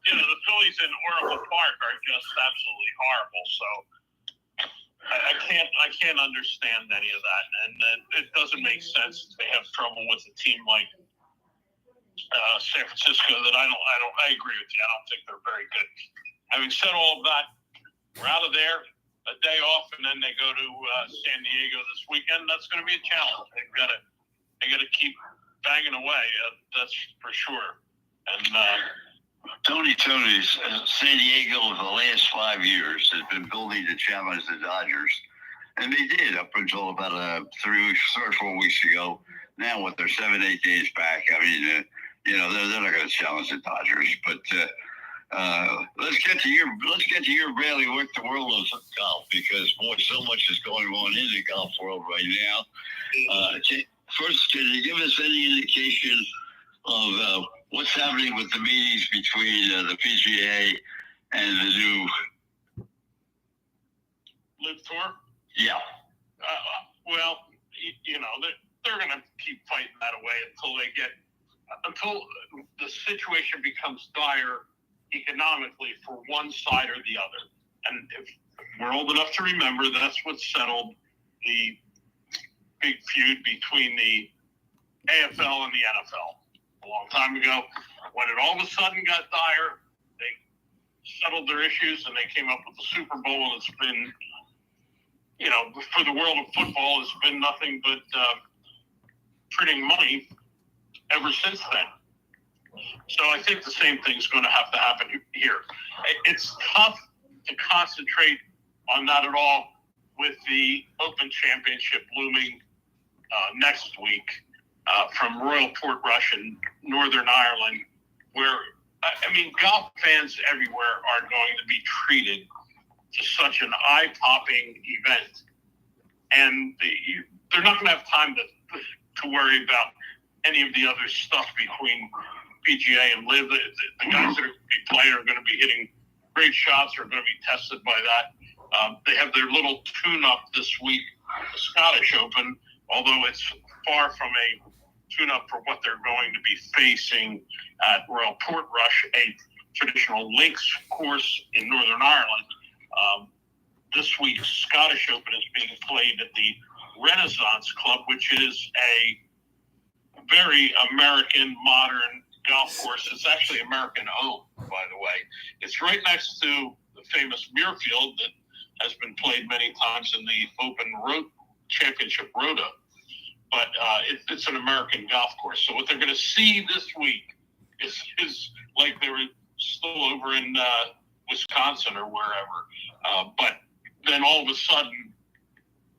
The Phillies in Oracle Park are just absolutely horrible. So I can't understand any of that, and it doesn't make sense they have trouble with a team like San Francisco. That I agree with you. I don't think they're very good. Having said all of that, we're out of there. A day off, and then they go to San Diego this weekend. That's going to be a challenge. They got to keep banging away. That's for sure. And Tony's San Diego for the last 5 years has been building to challenge the Dodgers, and they did up until about 3 or 4 weeks ago. now with their 7-8 days back, I mean, they're not going to challenge the Dodgers. But let's get to your bailiwick, the world of golf, because boy, so much is going on in the golf world right now. First, can you give us any indication of what's happening with the meetings between the PGA and the new Live Tour? Yeah. Well, they're going to keep fighting that away until the situation becomes dire economically for one side or the other. And if we're old enough to remember, that's what settled the big feud between the AFL and the NFL a long time ago. When it all of a sudden got dire, they settled their issues and they came up with the Super Bowl, and it's been, for the world of football, it's been nothing but printing money ever since then. So I think the same thing's going to happen here. It's tough to concentrate on that at all with the Open Championship looming next week from Royal Portrush in Northern Ireland, where, golf fans everywhere are going to be treated to such an eye-popping event. And they're not going to have time to worry about any of the other stuff between PGA and Live. The guys that are going to be playing are going to be hitting great shots, are going to be tested by that. They have their little tune-up this week, the Scottish Open, although it's far from a tune-up for what they're going to be facing at Royal Portrush, a traditional links course in Northern Ireland. This week's Scottish Open is being played at the Renaissance Club, which is a very American, modern golf course. It's actually American-owned, by the way. It's right next to the famous Muirfield that has been played many times in the Open Championship Rota. But it's an American golf course. So what they're going to see this week is like they were still over in Wisconsin or wherever. But then all of a sudden,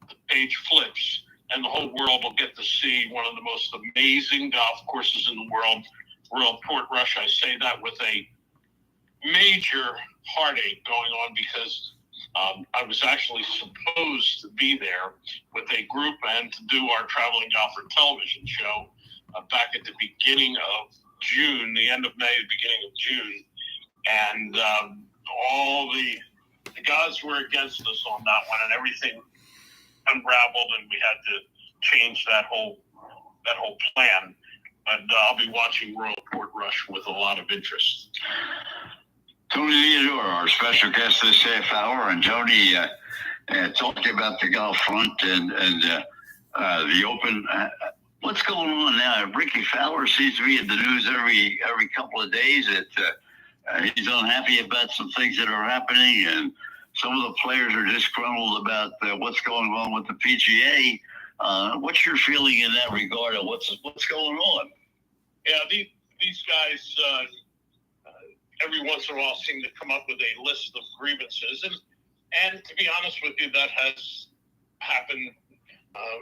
the page flips, and the whole world will get to see one of the most amazing golf courses in the world, Royal Portrush. I say that with a major heartache going on because I was actually supposed to be there with a group and to do our Traveling Golfer television show back at the beginning of June, the end of May, the beginning of June. And all the guys were against us on that one, and everything unraveled, and we had to change that whole plan. But I'll be watching Royal Portrush with a lot of interest. Tony Theodore, our special guest this half hour, and Tony talking about the golf front and the Open. What's going on now? Ricky Fowler seems to be in the news every couple of days. That he's unhappy about some things that are happening, and some of the players are disgruntled about what's going on with the PGA. What's your feeling in that regard of what's going on? Yeah, these guys every once in a while seem to come up with a list of grievances, and to be honest with you, that has happened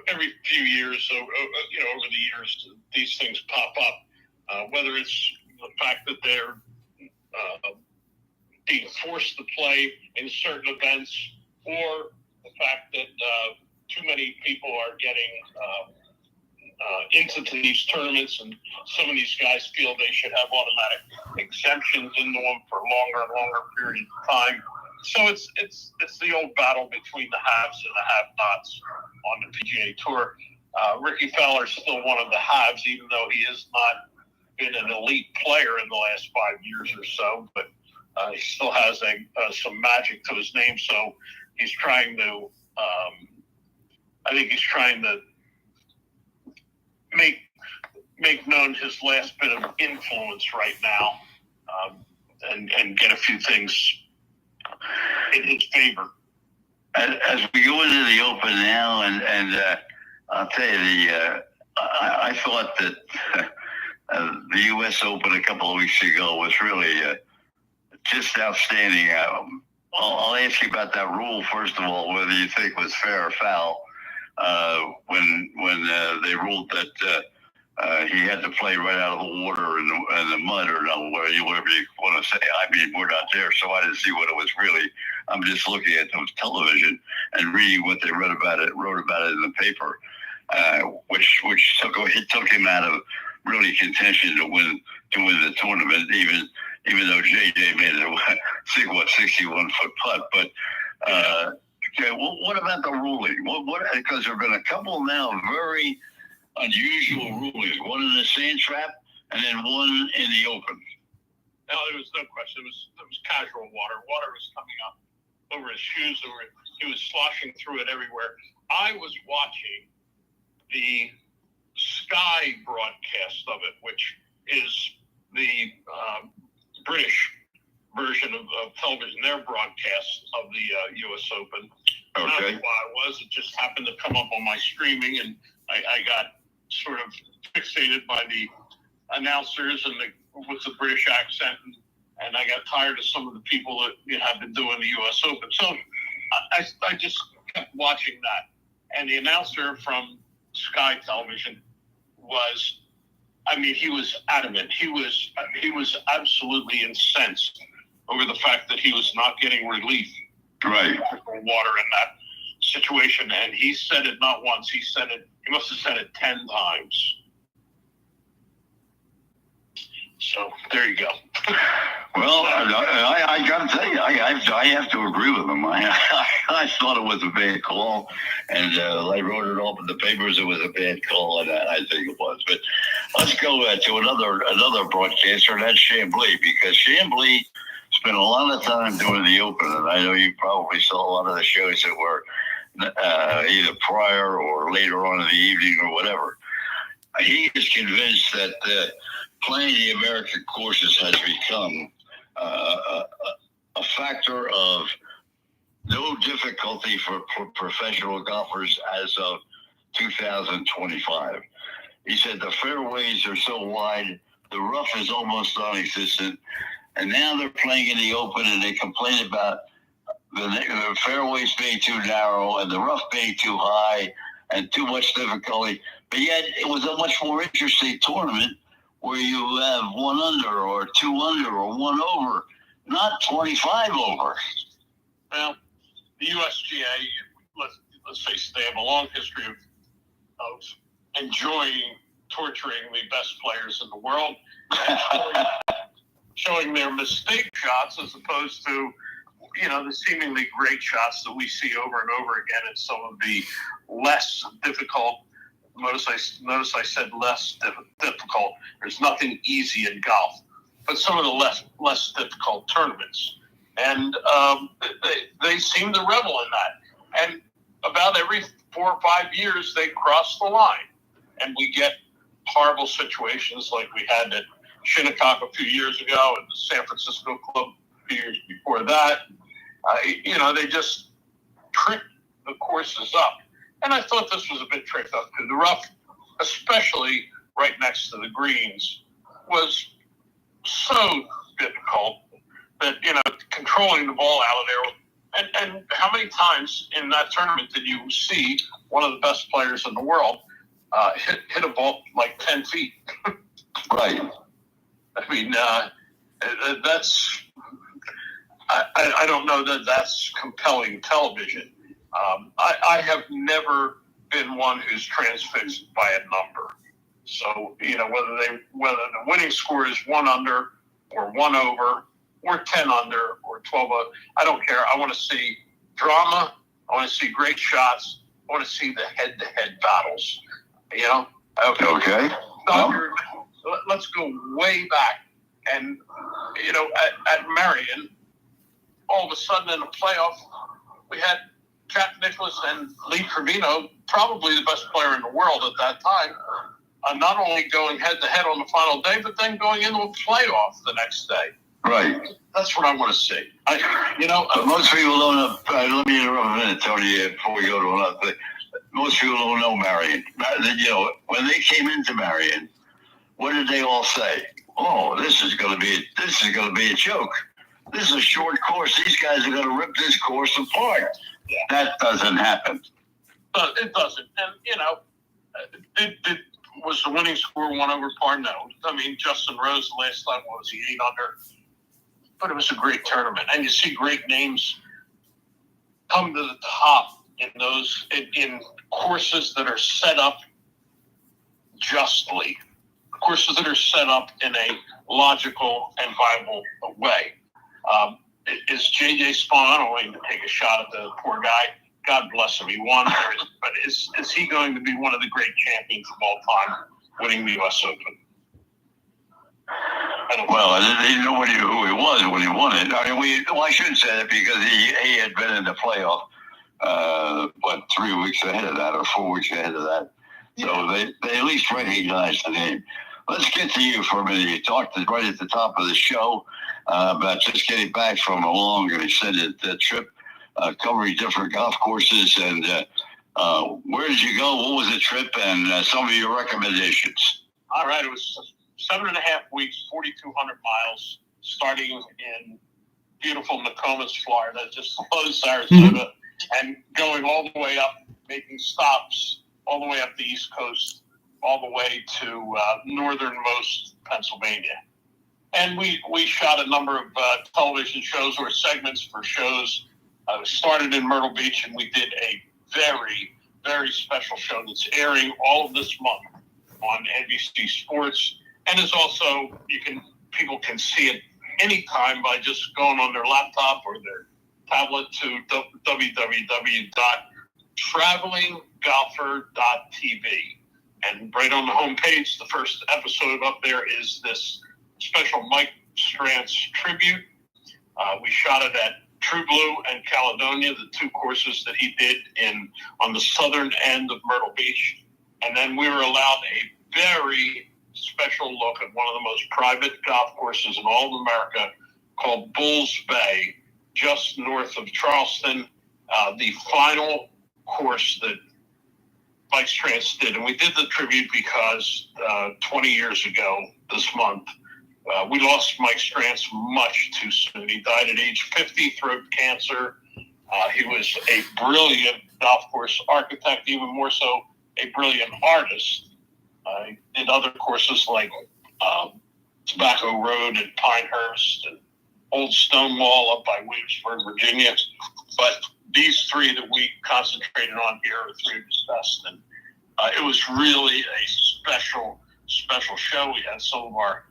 every few years. So over the years, these things pop up. Whether it's the fact that they're being forced to play in certain events, or the fact that too many people are getting into these tournaments, and some of these guys feel they should have automatic exemptions into them for longer and longer periods of time. So it's the old battle between the haves and the have-nots on the PGA Tour. Ricky Fowler's still one of the haves, even though he has not been an elite player in the last 5 years or so, but he still has some magic to his name. So he's trying to, I think he's trying to make known his last bit of influence right now, and get a few things in his favor. As we go into the Open now, and I'll tell you, I thought that the U.S. Open a couple of weeks ago was really just outstanding. I'll ask you about that rule first of all, whether you think was fair or foul when they ruled that he had to play right out of the water and the mud or whatever you want to say. I mean, we're not there, so I didn't see what it was really. I'm just looking at the television and reading what they wrote about it in the paper, which took him out of really contention to win the tournament, even though JJ made it a 61-foot putt. But okay, well, what about the ruling? What? Because there have been a couple now very unusual rulings. One in the sand trap, and then one in the open. No, there was no question. It was casual water. Water was coming up over his shoes. He was sloshing through it everywhere. I was watching the Sky broadcast of it, which is the British version of television, their broadcast of the U.S. Open. Okay. That's why it just happened to come up on my streaming, and I got sort of fixated by the announcers and with the British accent, and I got tired of some of the people that have been doing the U.S. Open. So I just kept watching that, and the announcer from Sky Television was, I mean, he was adamant. He was absolutely incensed over the fact that he was not getting relief for water in that situation. And he said it not once. He must have said it 10 times. So there you go. Well, I got to tell you, I have to agree with him. I thought it was a bad call, and I wrote it off in the papers. It was a bad call, and I think it was. But let's go to another broadcaster, and that's Chambly, because Chambly spent a lot of time doing the Open, and I know you probably saw a lot of the shows that were either prior or later on in the evening or whatever. He is convinced that playing the American courses has become a factor of no difficulty for professional golfers as of 2025. He said the fairways are so wide, the rough is almost non-existent, and now they're playing in the Open, and they complain about the fairways being too narrow and the rough being too high and too much difficulty. But yet it was a much more interesting tournament where you have 1 under or 2 under or 1 over, not 25 over. Well, the USGA, let's face it, they have a long history of enjoying torturing the best players in the world, showing their mistake shots as opposed to, the seemingly great shots that we see over and over again in some of the less difficult. Notice I said less difficult. There's nothing easy in golf, but some of the less difficult tournaments, and they seem to revel in that. And about every 4 or 5 years, they cross the line, and we get horrible situations like we had at Shinnecock a few years ago, and the San Francisco Club a few years before that. They just trick the courses up. And I thought this was a bit tricked up because the rough, especially right next to the greens, was so difficult that, controlling the ball out of there. And how many times in that tournament did you see one of the best players in the world hit a ball like 10 feet? Right. I mean, that's... I don't know that that's compelling television. I have never been one who's transfixed by a number. So, whether the winning score is 1 under or 1 over or 10 under or 12 over, I don't care. I want to see drama. I want to see great shots. I want to see the head-to-head battles. Okay. Let's go way back. And, at Marion, all of a sudden in a playoff, we had Jack Nicklaus and Lee Trevino, probably the best player in the world at that time, not only going head-to-head on the final day, but then going into a playoff the next day. Right. That's what I want to see. But most people don't know. Let me interrupt a minute, Tony, before we go to another thing. Most people don't know Marion. When they came into Marion, what did they all say? Oh, this is going to be a joke. This is a short course. These guys are going to rip this course apart. Yeah. That doesn't happen. It doesn't. And, Was the winning score 1 over par? No. I mean, Justin Rose, the last time was he 8 under? But it was a great tournament. And you see great names come to the top in courses that are set up justly, courses that are set up in a logical and viable way. Is J.J. Spawn, I don't want him to take a shot at the poor guy. God bless him. He won. But is he going to be one of the great champions of all time, winning the U.S. Open? Well, nobody knew who he was when he won it. I mean, I shouldn't say that because he had been in the playoff, 3 weeks ahead of that or 4 weeks ahead of that. So they at least recognized the name. Let's get to you for a minute. You talked right at the top of the show about just getting back from a long and extended trip, covering different golf courses. And where did you go? What was the trip? And some of your recommendations. All right. It was 7.5 weeks, 4,200 miles, starting in beautiful Nokomis, Florida, just below Sarasota, and going all the way up, making stops all the way up the East Coast, all the way to northernmost Pennsylvania. And we shot a number of television shows or segments for shows. Started in Myrtle Beach, and we did a very, very special show that's airing all of this month on NBC Sports. And is also, people can see it anytime by just going on their laptop or their tablet to www.travelinggolfer.tv. And right on the homepage, the first episode up there is this special Mike Strantz tribute. We shot it at True Blue and Caledonia, the 2 courses that he did on the southern end of Myrtle Beach. And then we were allowed a very special look at one of the most private golf courses in all of America called Bulls Bay, just north of Charleston, the final course that Mike Strantz did. And we did the tribute because 20 years ago this month, we lost Mike Strantz much too soon. He died at age 50, throat cancer. He was a brilliant golf course architect, even more so a brilliant artist. He did other courses like Tobacco Road and Pinehurst and Old Stonewall up by Williamsburg, Virginia. But these 3 that we concentrated on here are 3 of his best. And it was really a special, special show. We had some of our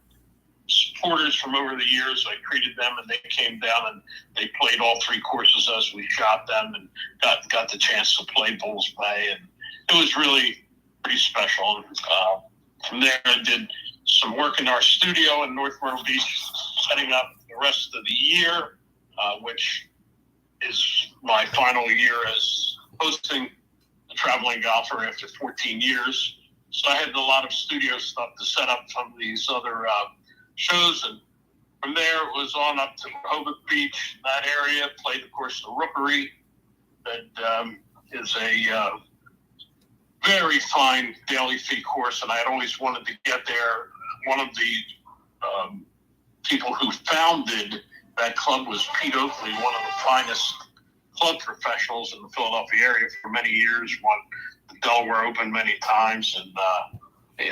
supporters from over the years. I treated them, and they came down and they played all 3 courses as we shot them, and got the chance to play Bulls Bay. And it was really pretty special. And from there, I did some work in our studio in North Myrtle Beach, setting up the rest of the year, which is my final year as hosting the Traveling Golfer after 14 years. So I had a lot of studio stuff to set up some of these other shows. And from there, it was on up to Rehoboth Beach, that area, played, of course, the Rookery. That is a very fine daily fee course, and I had always wanted to get there. One of the people who founded that club was Pete Oakley, one of the finest club professionals in the Philadelphia area for many years, won the Delaware Open many times, and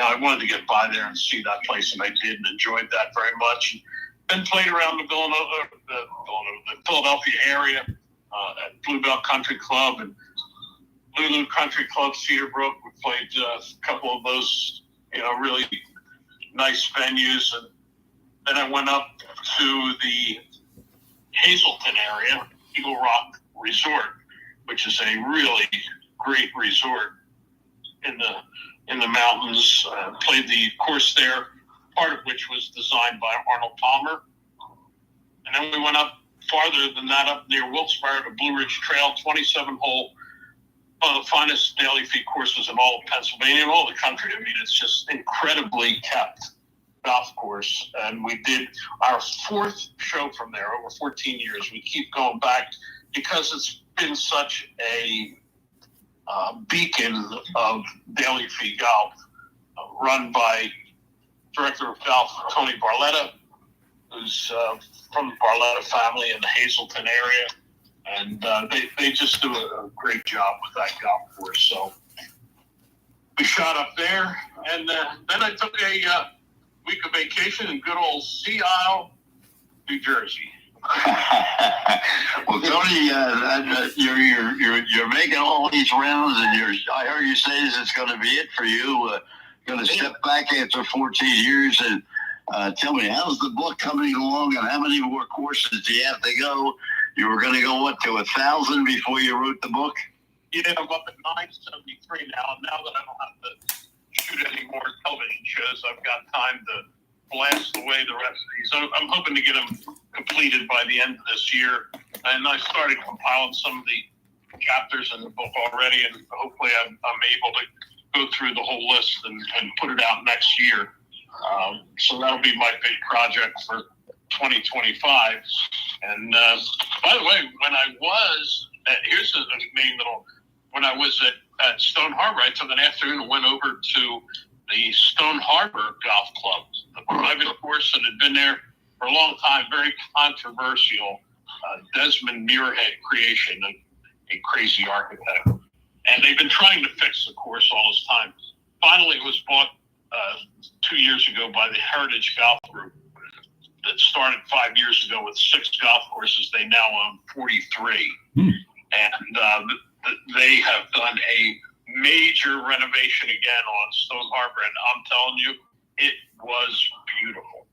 I wanted to get by there and see that place, and I did, and enjoyed that very much. Then played around the Philadelphia area at Bluebell Country Club and Lulu Country Club, Cedarbrook. We played a couple of those, really nice venues. And then I went up to the Hazleton area, Eagle Rock Resort, which is a really great resort in the mountains. Played the course there, part of which was designed by Arnold Palmer. And then we went up farther than that, up near Wilkes-Barre to Blue Ridge Trail, 27-hole. One of the finest daily fee courses in all of Pennsylvania and all the country. I mean, it's just incredibly kept golf course. And we did our 4th show from there over 14 years. We keep going back because it's been such a beacon of daily fee golf, run by Director of Golf Tony Barletta, who's from the Barletta family in the Hazleton area. And they just do a great job with that golf course. So We shot up there, and then I took a week of vacation in good old Sea Isle, New Jersey. Well, Tony, you're making all these rounds, and I heard you say this is going to be it for you. Going to step back after 14 years, and tell me, how's the book coming along, and how many more courses do you have to go? You were going to go to 1,000 before you wrote the book? Yeah, I'm up at 973 now, and now that I don't have to shoot any more television shows, I've got time to blast away the rest of these. I'm hoping to get them completed by the end of this year, and I started compiling some of the chapters in the book already, and hopefully I'm able to go through the whole list and put it out next year. So that'll be my big project for 2025. And by the way, when I was here's a main little. When I was at Stone Harbor, I took an afternoon and went over to the Stone Harbor Golf Club, the private course that had been there for a long time, very controversial. Desmond Muirhead creation, a crazy architect. And they've been trying to fix the course all this time. Finally, it was bought 2 years ago by the Heritage Golf Group that started 5 years ago with 6 golf courses. They now own 43. And they have done a major renovation again on Stone Harbor. And I'm telling you, it was beautiful.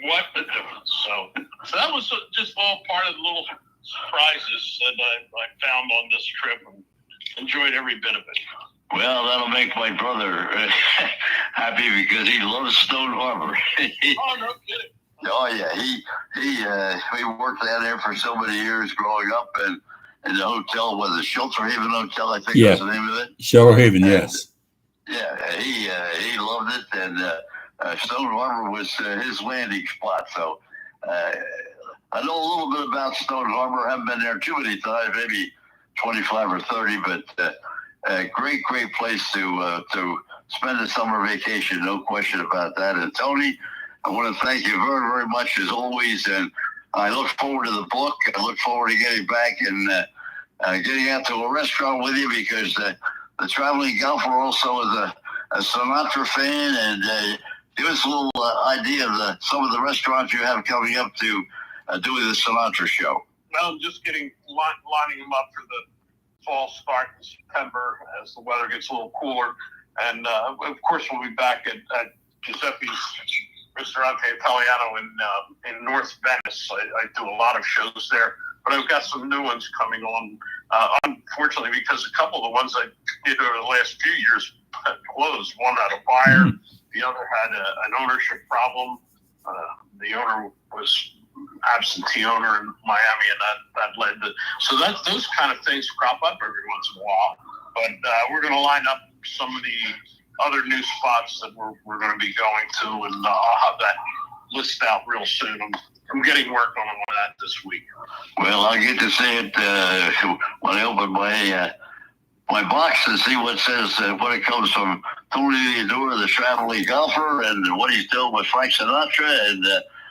What a difference. So that was just all part of the little surprises that I found on this trip, and enjoyed every bit of it. Well, that'll make my brother happy because he loves Stone Harbor. Oh, no kidding. Oh yeah, we worked down there for so many years growing up, and in the hotel was the Shelter Haven Hotel, I think was the name of it. Shelter Haven, yes. Yeah, he loved it, and Stone Harbor was his landing spot. So I know a little bit about Stone Harbor. I haven't been there too many times, maybe 25 or 30, but a great place to spend a summer vacation, no question about that. And Tony, I want to thank you very, very much as always, and I look forward to the book. I look forward to getting back and getting out to a restaurant with you, because the traveling golfer also is a Sinatra fan, and give us a little idea of some of the restaurants you have coming up to doing the Sinatra show. Well, I'm just lining them up for the fall start in September as the weather gets a little cooler. And, of course, we'll be back at Giuseppe's Ristorante Italiano in North Venice. I do a lot of shows there, but I've got some new ones coming on. Unfortunately, because a couple of the ones I did over the last few years had closed. One had a fire, the other had an ownership problem. The owner was absentee owner in Miami, and that led to those kind of things crop up every once in a while. But we're going to line up some of the other new spots that we're going to be going to, and I'll have that list out real soon. I'm getting work on that this week. Well, I'll get to see it when I open my box and see what says when it comes from Tony Theodore, the traveling golfer, and what he's doing with Frank Sinatra, and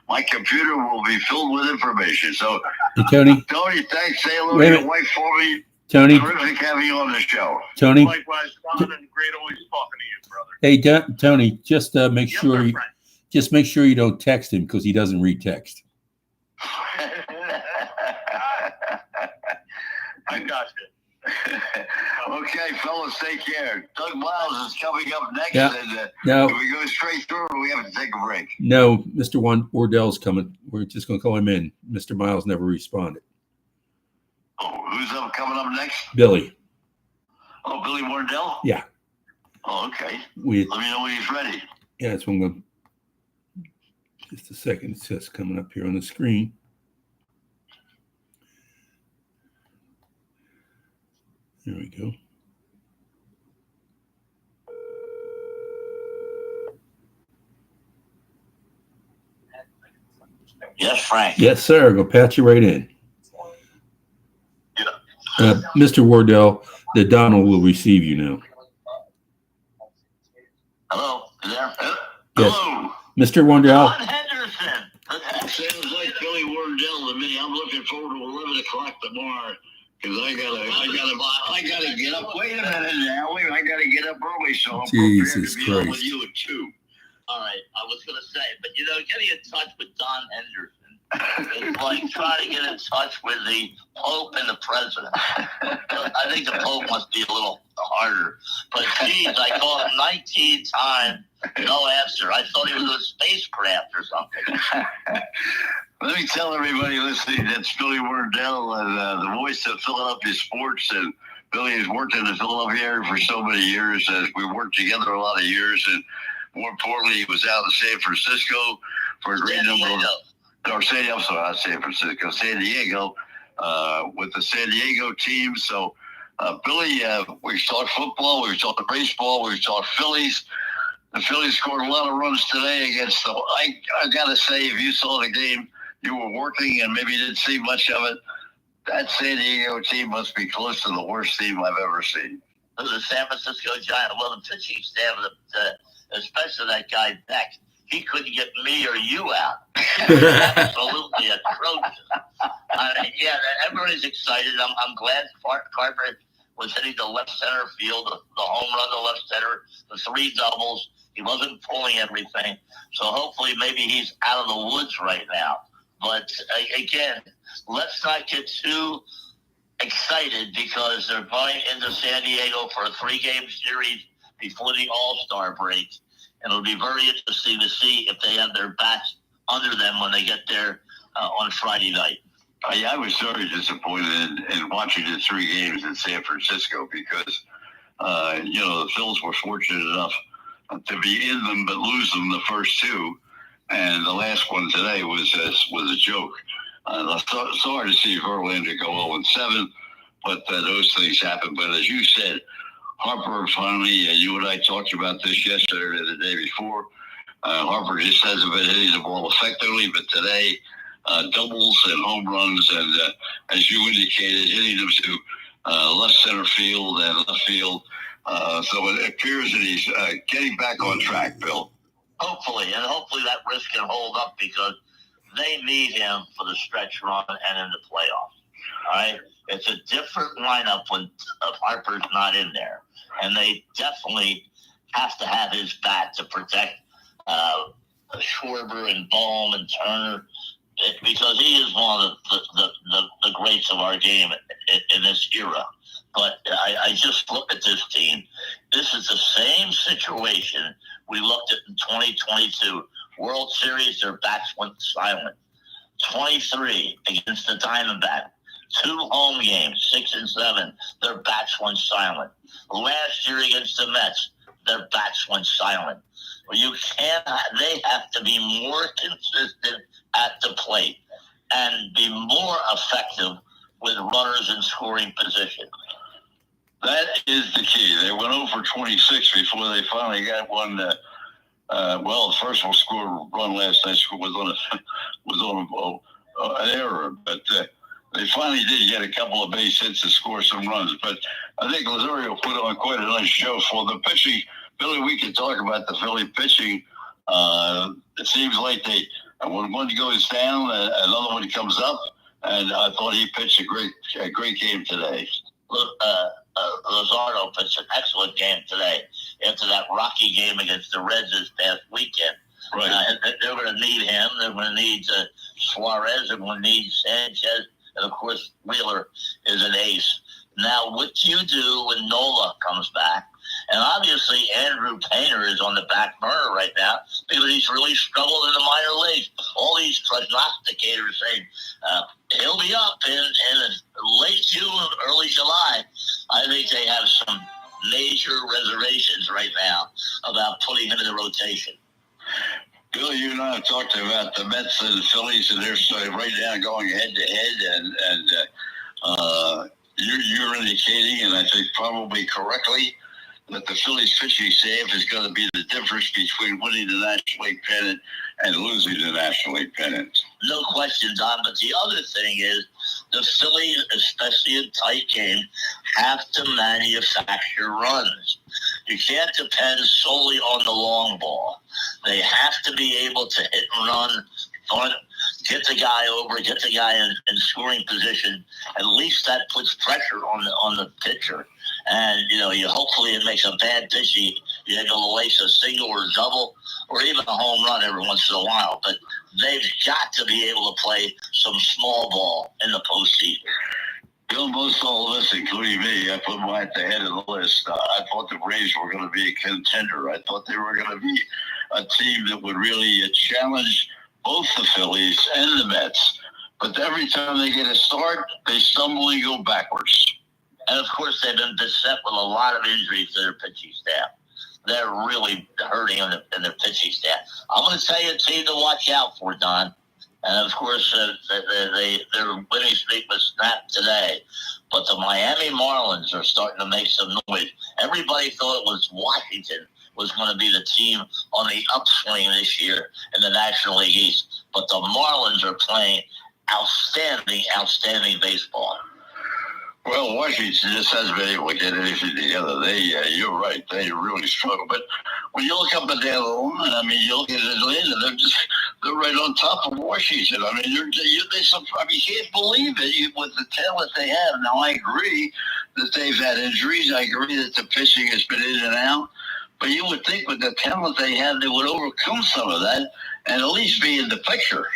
my computer will be filled with information. So, hey, Tony, thanks. Say hello to your wife for me. Tony, terrific having you on the show. Tony, likewise, Don, and great always talking to you, brother. Hey, Tony, just make Yep, sure my friend. make sure you don't text him, because he doesn't read text. I got you. Okay, fellas, take care. Doug Miles is coming up next, Yeah. and No, if we go straight through, we have to take a break. no, Mr. Wardell's coming. We're just going to call him in. Mr. Miles never responded. Oh, who's coming up next? Billy. Oh, Billy Wardell? Yeah. Oh, okay. Let We me know when he's ready. Yeah, that's what I'm going to. Just a second. It says coming up here on the screen. There we go. Yes, Frank. Yes, sir. Go patch you right in. Yeah. Mr. Wardell, the Donald will receive you now. Hello? Is there? Yes. Hello? Mr. Wardell. Don Henderson. That sounds like Billy Wardell to me. I'm looking forward to 11 o'clock tomorrow, because I gotta get up. Wait a minute now. I gotta to get up early, so I'm Jesus prepared to be on with Christ. you at 2. All right, I was going to say, but getting in touch with Don Henderson is like trying to get in touch with the Pope and the President. I think the Pope must be a little harder. But geez, I called him 19 times, no answer. I thought he was in a spacecraft or something. Let me tell everybody listening that's Billy Wardell, and the voice of Philadelphia sports. And Billy has worked in the Philadelphia area for so many years. We worked together a lot of years. And more importantly, he was out in San Francisco for a great number of San Diego, with the San Diego team. So, Billy, we've talked football, we've talked baseball, we've talked Phillies. The Phillies scored a lot of runs today against the. I gotta say, if you saw the game, you were working and maybe didn't see much of it. That San Diego team must be close to the worst team I've ever seen. The San Francisco Giants, well, the pitching staff, especially that guy Beck, he couldn't get me or you out. Absolutely atrocious. Everybody's excited. I'm glad Carper was hitting the left center field, the home run to left center, the 3 doubles. He wasn't pulling everything. So hopefully maybe he's out of the woods right now. But again, let's not get too excited because they're going into San Diego for a 3-game series before the All-Star break. And it'll be very interesting to see if they have their bats under them when they get there on Friday night. I was very disappointed in watching the 3 games in San Francisco because, the Phils were fortunate enough to be in them but lose them the first 2. And the last one today was a joke. Sorry to see Verlander go 0-7, but those things happen. But as you said, Harper finally, you and I talked about this yesterday or the day before. Harper just hasn't been hitting the ball effectively, but today, doubles and home runs, and as you indicated, hitting them to left center field and left field. So it appears that he's getting back on track, Bill. Hopefully that risk can hold up because they need him for the stretch run and in the playoffs. All right? It's a different lineup when Harper's not in there. And they definitely have to have his bat to protect Schwarber and Bohm and Turner because he is one of the greats of our game in this era. But I just look at this team. This is the same situation we looked at in 2022. World Series, their bats went silent. 23 against the Diamondbacks. 2 home games, 6 and 7, their bats went silent. Last year against the Mets, their bats went silent. Well, they have to be more consistent at the plate and be more effective with runners in scoring position. That is the key. They went 0 for 26 before they finally got one. The first one scored run last night was on an error, but they finally did get a couple of base hits to score some runs. But I think Lazario put on quite a nice show for the pitching. Billy, we can talk about the Philly pitching. It seems like when one goes down, another one comes up, and I thought he pitched a great game today. Luzardo pitched an excellent game today after that rocky game against the Reds this past weekend. Right. They're going to need him. They're going to need Suarez. They're going to need Sanchez. And, of course, Wheeler is an ace. Now, what do you do when Nola comes back? And obviously, Andrew Painter is on the back burner right now because he's really struggled in the minor leagues. All these prognosticators saying he'll be up in late June, early July. I think they have some major reservations right now about putting him in the rotation. Bill, you and I have talked about the Mets and the Phillies, and they're right now going head-to-head, and you're indicating, and I think probably correctly, that the Phillies pitching staff is going to be the difference between winning the National League pennant and losing the National League pennant. No question, Don. But the other thing is the Phillies, especially in tight games, have to manufacture runs. You can't depend solely on the long ball. They have to be able to hit and run, get the guy over, get the guy in scoring position. At least that puts pressure on the pitcher. and you hopefully it makes a bad pitch. You're going to waste a single or a double or even a home run every once in a while. But they've got to be able to play some small ball in the postseason. Most all of us, including me, I put them at the head of the list. I thought the Braves were going to be a contender. I thought they were going to be a team that would really challenge both the Phillies and the Mets. But every time they get a start, they stumble and go backwards. And, of course, they've been beset with a lot of injuries to their pitching staff. They're really hurting in their pitching staff. I'm going to tell you a team to watch out for, Don. And, of course, their winning streak was snapped today. But the Miami Marlins are starting to make some noise. Everybody thought it was Washington was going to be the team on the upswing this year in the National League East. But the Marlins are playing outstanding baseball. Well, Washington just hasn't been able to get anything together. You're right. They really struggle. But when you look up and down the line, I mean, you look at Atlanta, they're right on top of Washington. I mean, you can't believe it with the talent they have. Now, I agree that they've had injuries. I agree that the pitching has been in and out. But you would think with the talent they have, they would overcome some of that and at least be in the picture.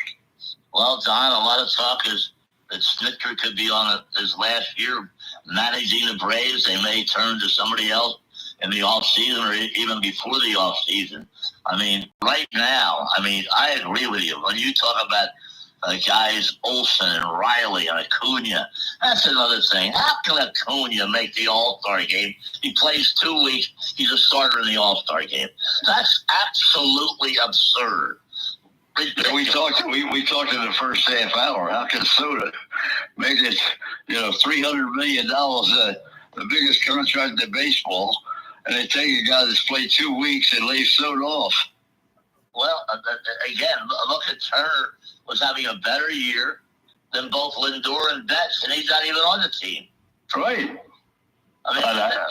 Well, Don, a lot of talk is that Snitker could be on his last year managing the Braves. They may turn to somebody else in the offseason or even before the offseason. I mean, right now, I agree with you. When you talk about guys Olsen and Riley and Acuna, that's another thing. How can Acuna make the All-Star game? He plays 2 weeks. He's a starter in the All-Star game. That's absolutely absurd. We talked in the first half hour. How can Soda make it, $300 million, the biggest contract in baseball, and they take a guy that's played 2 weeks and leave Soda off? Well, again, look at Turner was having a better year than both Lindor and Betts, and he's not even on the team. Right.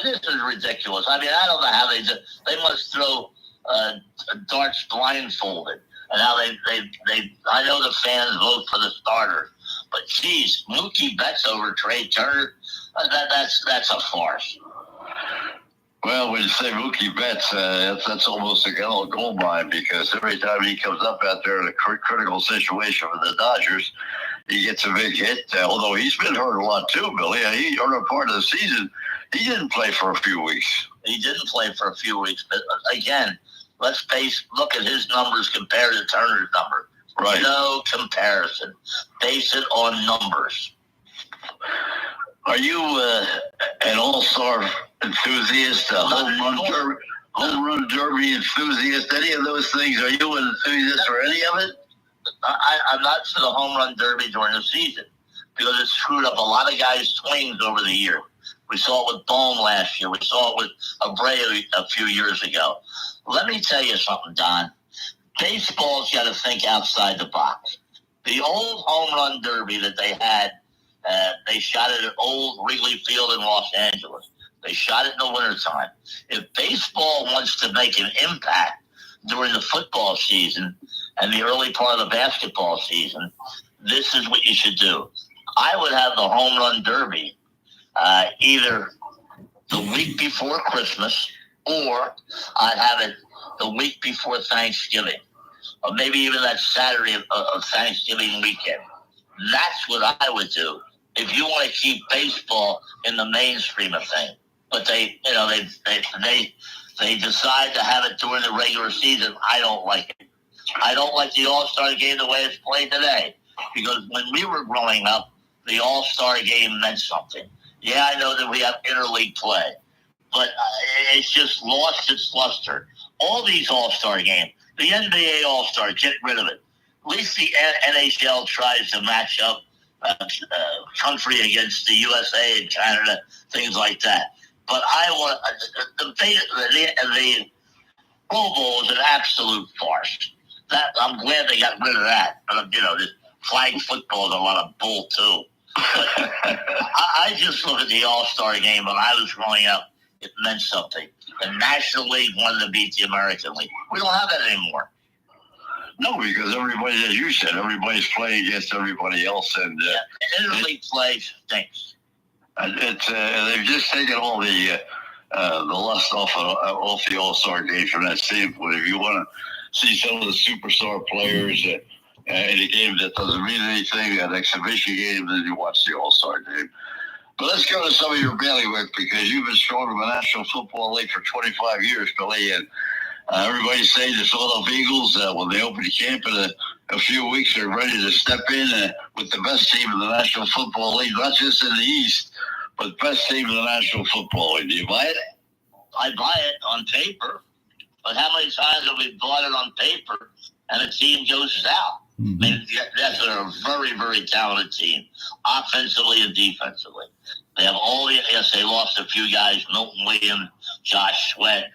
This is ridiculous. I don't know how they must throw darts blindfolded. And how I know the fans vote for the starters, but geez, Mookie Betts over Trey Turner, that's a farce. Well, when you say Mookie Betts, that's almost a gold mine because every time he comes up out there in a critical situation for the Dodgers, he gets a big hit. Although he's been hurt a lot too, Billy. He earned a part of the season. He didn't play for a few weeks. He didn't play for a few weeks, but again. Let's look at his numbers compared to Turner's number. Right. No comparison. Base it on numbers. Are you an all-star enthusiast, a home run derby enthusiast, any of those things? Are you an enthusiast for any of it? I'm not for the home run derby during the season because it screwed up a lot of guys' swings over the year. We saw it with Bohm last year. We saw it with Abreu a few years ago. Let me tell you something, Don. Baseball's got to think outside the box. The old home run derby that they had, they shot it at old Wrigley Field in Los Angeles. They shot it in the wintertime. If baseball wants to make an impact during the football season and the early part of the basketball season, this is what you should do. I would have the home run derby either the week before Christmas or I'd have it the week before Thanksgiving, or maybe even that Saturday of Thanksgiving weekend. That's what I would do if you want to keep baseball in the mainstream of things. But they decide to have it during the regular season. I don't like it. I don't like the All-Star game the way it's played today because when we were growing up, the All-Star game meant something. Yeah, I know that we have interleague play, but it's just lost its luster. All these All-Star games, the NBA All-Star, get rid of it. At least the NHL tries to match up country against the USA and Canada, things like that. But I want the Pro Bowl is an absolute farce. I'm glad they got rid of that. But this flag football is a lot of bull too. But I just look at the All-Star game when I was growing up. It meant something. The National League wanted to beat the American League. We don't have that anymore. No, because everybody, as you said, everybody's playing against everybody else. And interleague play stinks. They've just taken all the lust off the All-Star game from that standpoint. If you want to see some of the superstar players in a game that doesn't mean anything, an exhibition game, then you watch the All-Star game. But let's go to some of your bailiwick, because you've been strong in the National Football League for 25 years, Billy, and everybody's saying the Philadelphia Eagles, when they open the camp in a few weeks, they're ready to step in with the best team in the National Football League, not just in the East, but best team in the National Football League. Do you buy it? I buy it on paper, but how many times have we bought it on paper and a team goes south? Mm-hmm. I mean, that's a very, very talented team, offensively and defensively. They have all the, yes, they lost a few guys, Milton Williams, Josh Sweat,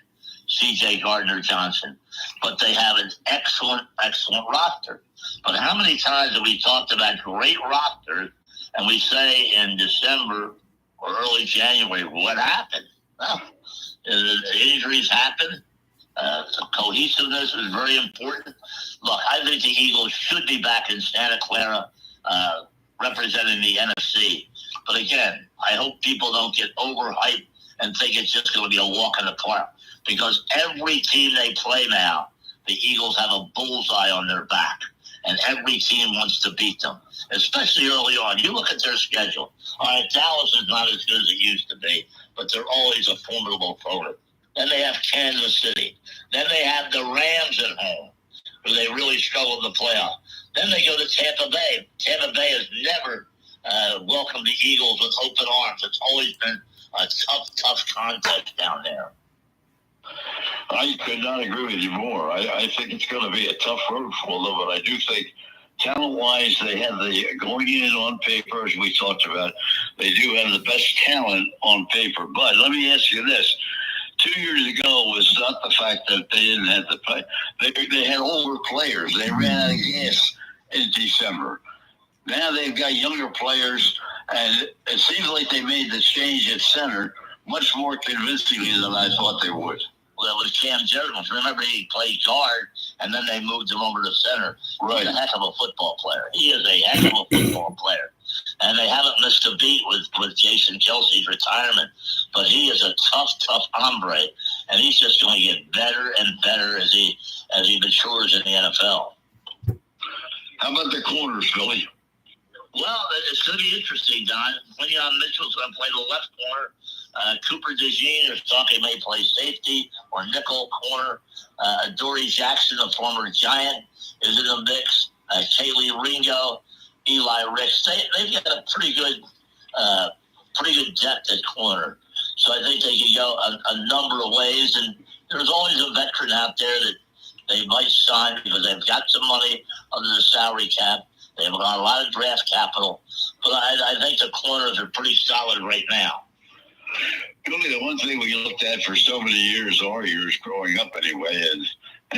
C.J. Gardner-Johnson, but they have an excellent, excellent roster. But how many times have we talked about great rosters, and we say in December or early January, what happened? Well, injuries happen. Cohesiveness is very important. Look, I think the Eagles should be back in Santa Clara representing the NFC. But again, I hope people don't get overhyped and think it's just going to be a walk in the park. Because every team they play now, the Eagles have a bullseye on their back. And every team wants to beat them, especially early on. You look at their schedule. All right, Dallas is not as good as it used to be, but they're always a formidable opponent. Then they have Kansas City. Then they have the Rams at home, where they really struggle in the playoffs. Then they go to Tampa Bay. Tampa Bay has never welcomed the Eagles with open arms. It's always been a tough contest down there. I could not agree with you more. I think it's going to be a tough road for them, but I do think talent-wise, they have going in on paper, as we talked about, they do have the best talent on paper. But let me ask you this. 2 years ago was not the fact that they didn't have the play. They had older players. They ran out of gas in December. Now they've got younger players, and it seems like they made the change at center much more convincingly than I thought they would. Well, it was Cam Jones. Remember, he played guard, and then they moved him over to center. Right. He's a heck of a football player. He is a heck of a football player. And they haven't missed a beat with Jason Kelsey's retirement. But he is a tough hombre, and he's just going to get better and better as he matures in the NFL. How about the corners, Billy? Well, it's going to be interesting, Don. Quinyon Mitchell's going to play the left corner. Cooper DeJean is talking may play safety or nickel corner. Dory Jackson, the former Giant, is in the mix. Kaylee Ringo, Eli Ricks. They've got a pretty good depth at corner. So I think they can go a number of ways. And there's always a veteran out there that they might sign because they've got some money under the salary cap. They've got a lot of draft capital. But I think the corners are pretty solid right now. Really, the one thing we looked at for so many years, our years growing up anyway, and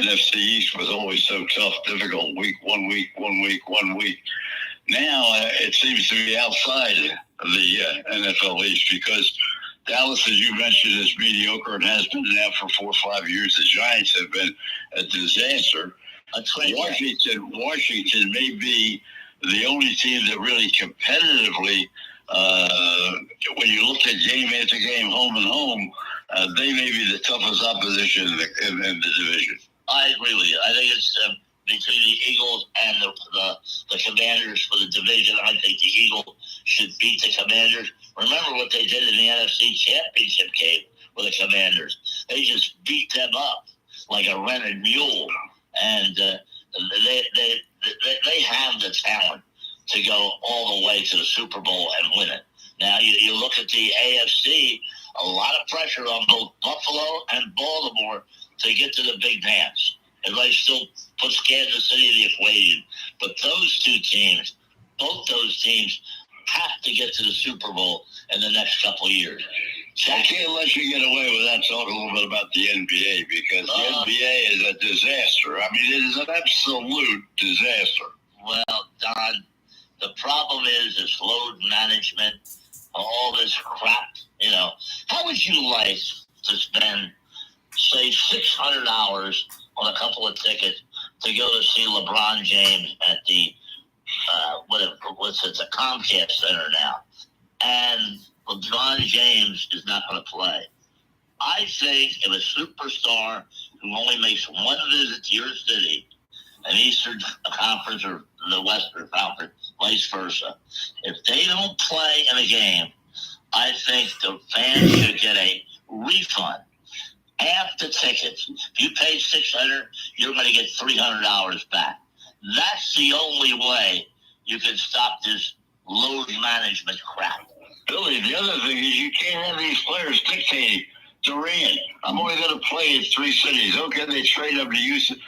NFC East was always so tough, difficult, one week. Now it seems to be outside the NFL East because Dallas, as you mentioned, is mediocre and has been now for 4 or 5 years. The Giants have been a disaster. Washington may be the only team that really competitively, when you look at game after game, home and home, they may be the toughest opposition in the division. I agree with you. I think it's between the Eagles and the Commanders for the division. I think the Eagles should beat the Commanders. Remember what they did in the NFC Championship game with the Commanders. They just beat them up like a rented mule. And they have the talent to go all the way to the Super Bowl and win it. Now, you look at the AFC, a lot of pressure on both Buffalo and Baltimore to get to the big dance. Everybody still puts Kansas City in the equation. But both those teams have to get to the Super Bowl in the next couple of years. I can't let you get away without talking a little bit about the NBA because the NBA is a disaster. I mean, it is an absolute disaster. Well, Don, the problem is load management, all this crap. How would you like to spend, say, $600 on a couple of tickets to go to see LeBron James at the the Comcast Center now? And LeBron James is not going to play. I think if a superstar who only makes one visit to your city, an Eastern Conference or the Western Conference, vice versa, if they don't play in a game, I think the fans should get a refund. Half the tickets. If you pay $600, you're going to get $300 back. That's the only way you can stop this load management crap. Billy, the other thing is you can't have these players dictating. Durant, I'm only going to play in 3 cities. Okay, they trade up to Houston.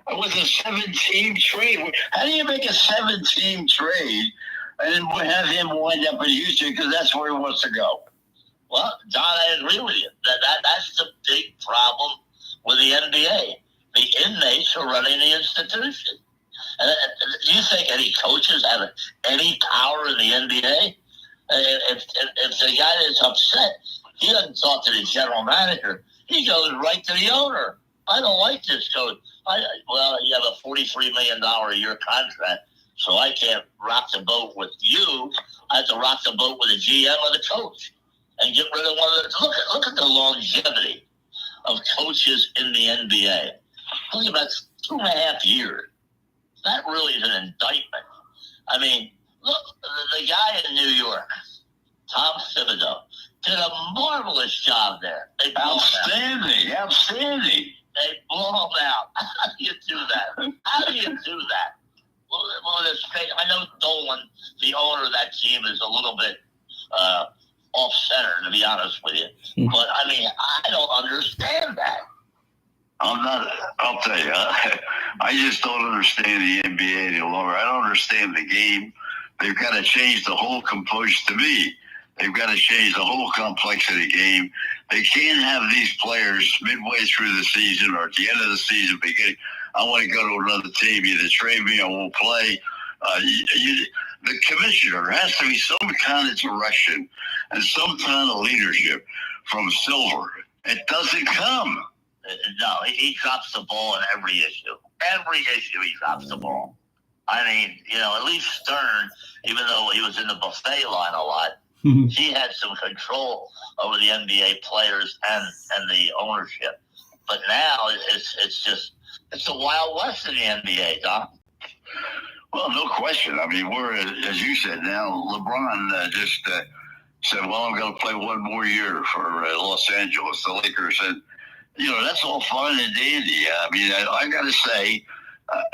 It was a 7-team trade. How do you make a 7-team trade and then have him wind up in Houston because that's where he wants to go? Well, Don, I agree with you. That's the big problem with the NBA. The inmates are running the institution. And do you think any coaches have any power in the NBA? If the guy is upset, he doesn't talk to the general manager. He goes right to the owner. I don't like this coach. Well, you have a $43 million a year contract, so I can't rock the boat with you. I have to rock the boat with the GM or the coach and get rid of one of the. Look at the longevity of coaches in the NBA. Only about 2.5 years. That really is an indictment. I mean, look, the guy in New York, Tom Thibodeau, did a marvelous job there. They Outstanding. They blow them out. How do you do that? How do you do that? Well, I know Dolan, the owner of that team, is a little bit off-center, to be honest with you. But, I mean, I don't understand that. I'll tell you, I just don't understand the NBA any longer. I don't understand the game. They've got to change the whole composure to me. They've got to change the whole complexity of the game. They can't have these players midway through the season or at the end of the season beginning, I want to go to another team. Either trade me or won't play. The commissioner has to be some kind of direction and some kind of leadership from Silver. It doesn't come. No, he drops the ball in every issue. Every issue he drops the ball. I mean, at least Stern, even though he was in the buffet line a lot, he had some control over the NBA players and the ownership. But now it's the Wild West in the NBA, Doc. Well, no question. I mean, we're, as you said, now LeBron just said, well, I'm going to play one more year for Los Angeles, the Lakers. And, that's all fine and dandy. I mean, I got to say,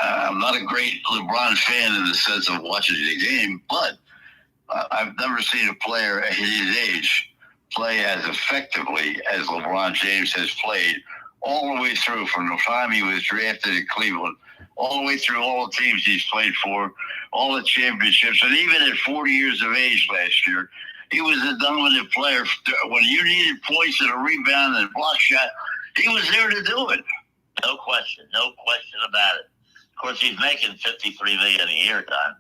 I'm not a great LeBron fan in the sense of watching the game, but I've never seen a player at his age play as effectively as LeBron James has played all the way through from the time he was drafted in Cleveland, all the way through all the teams he's played for, all the championships, and even at 40 years of age last year, he was a dominant player. When you needed points and a rebound and a block shot, he was there to do it. No question about it. Of course, he's making $53 million a year, Don.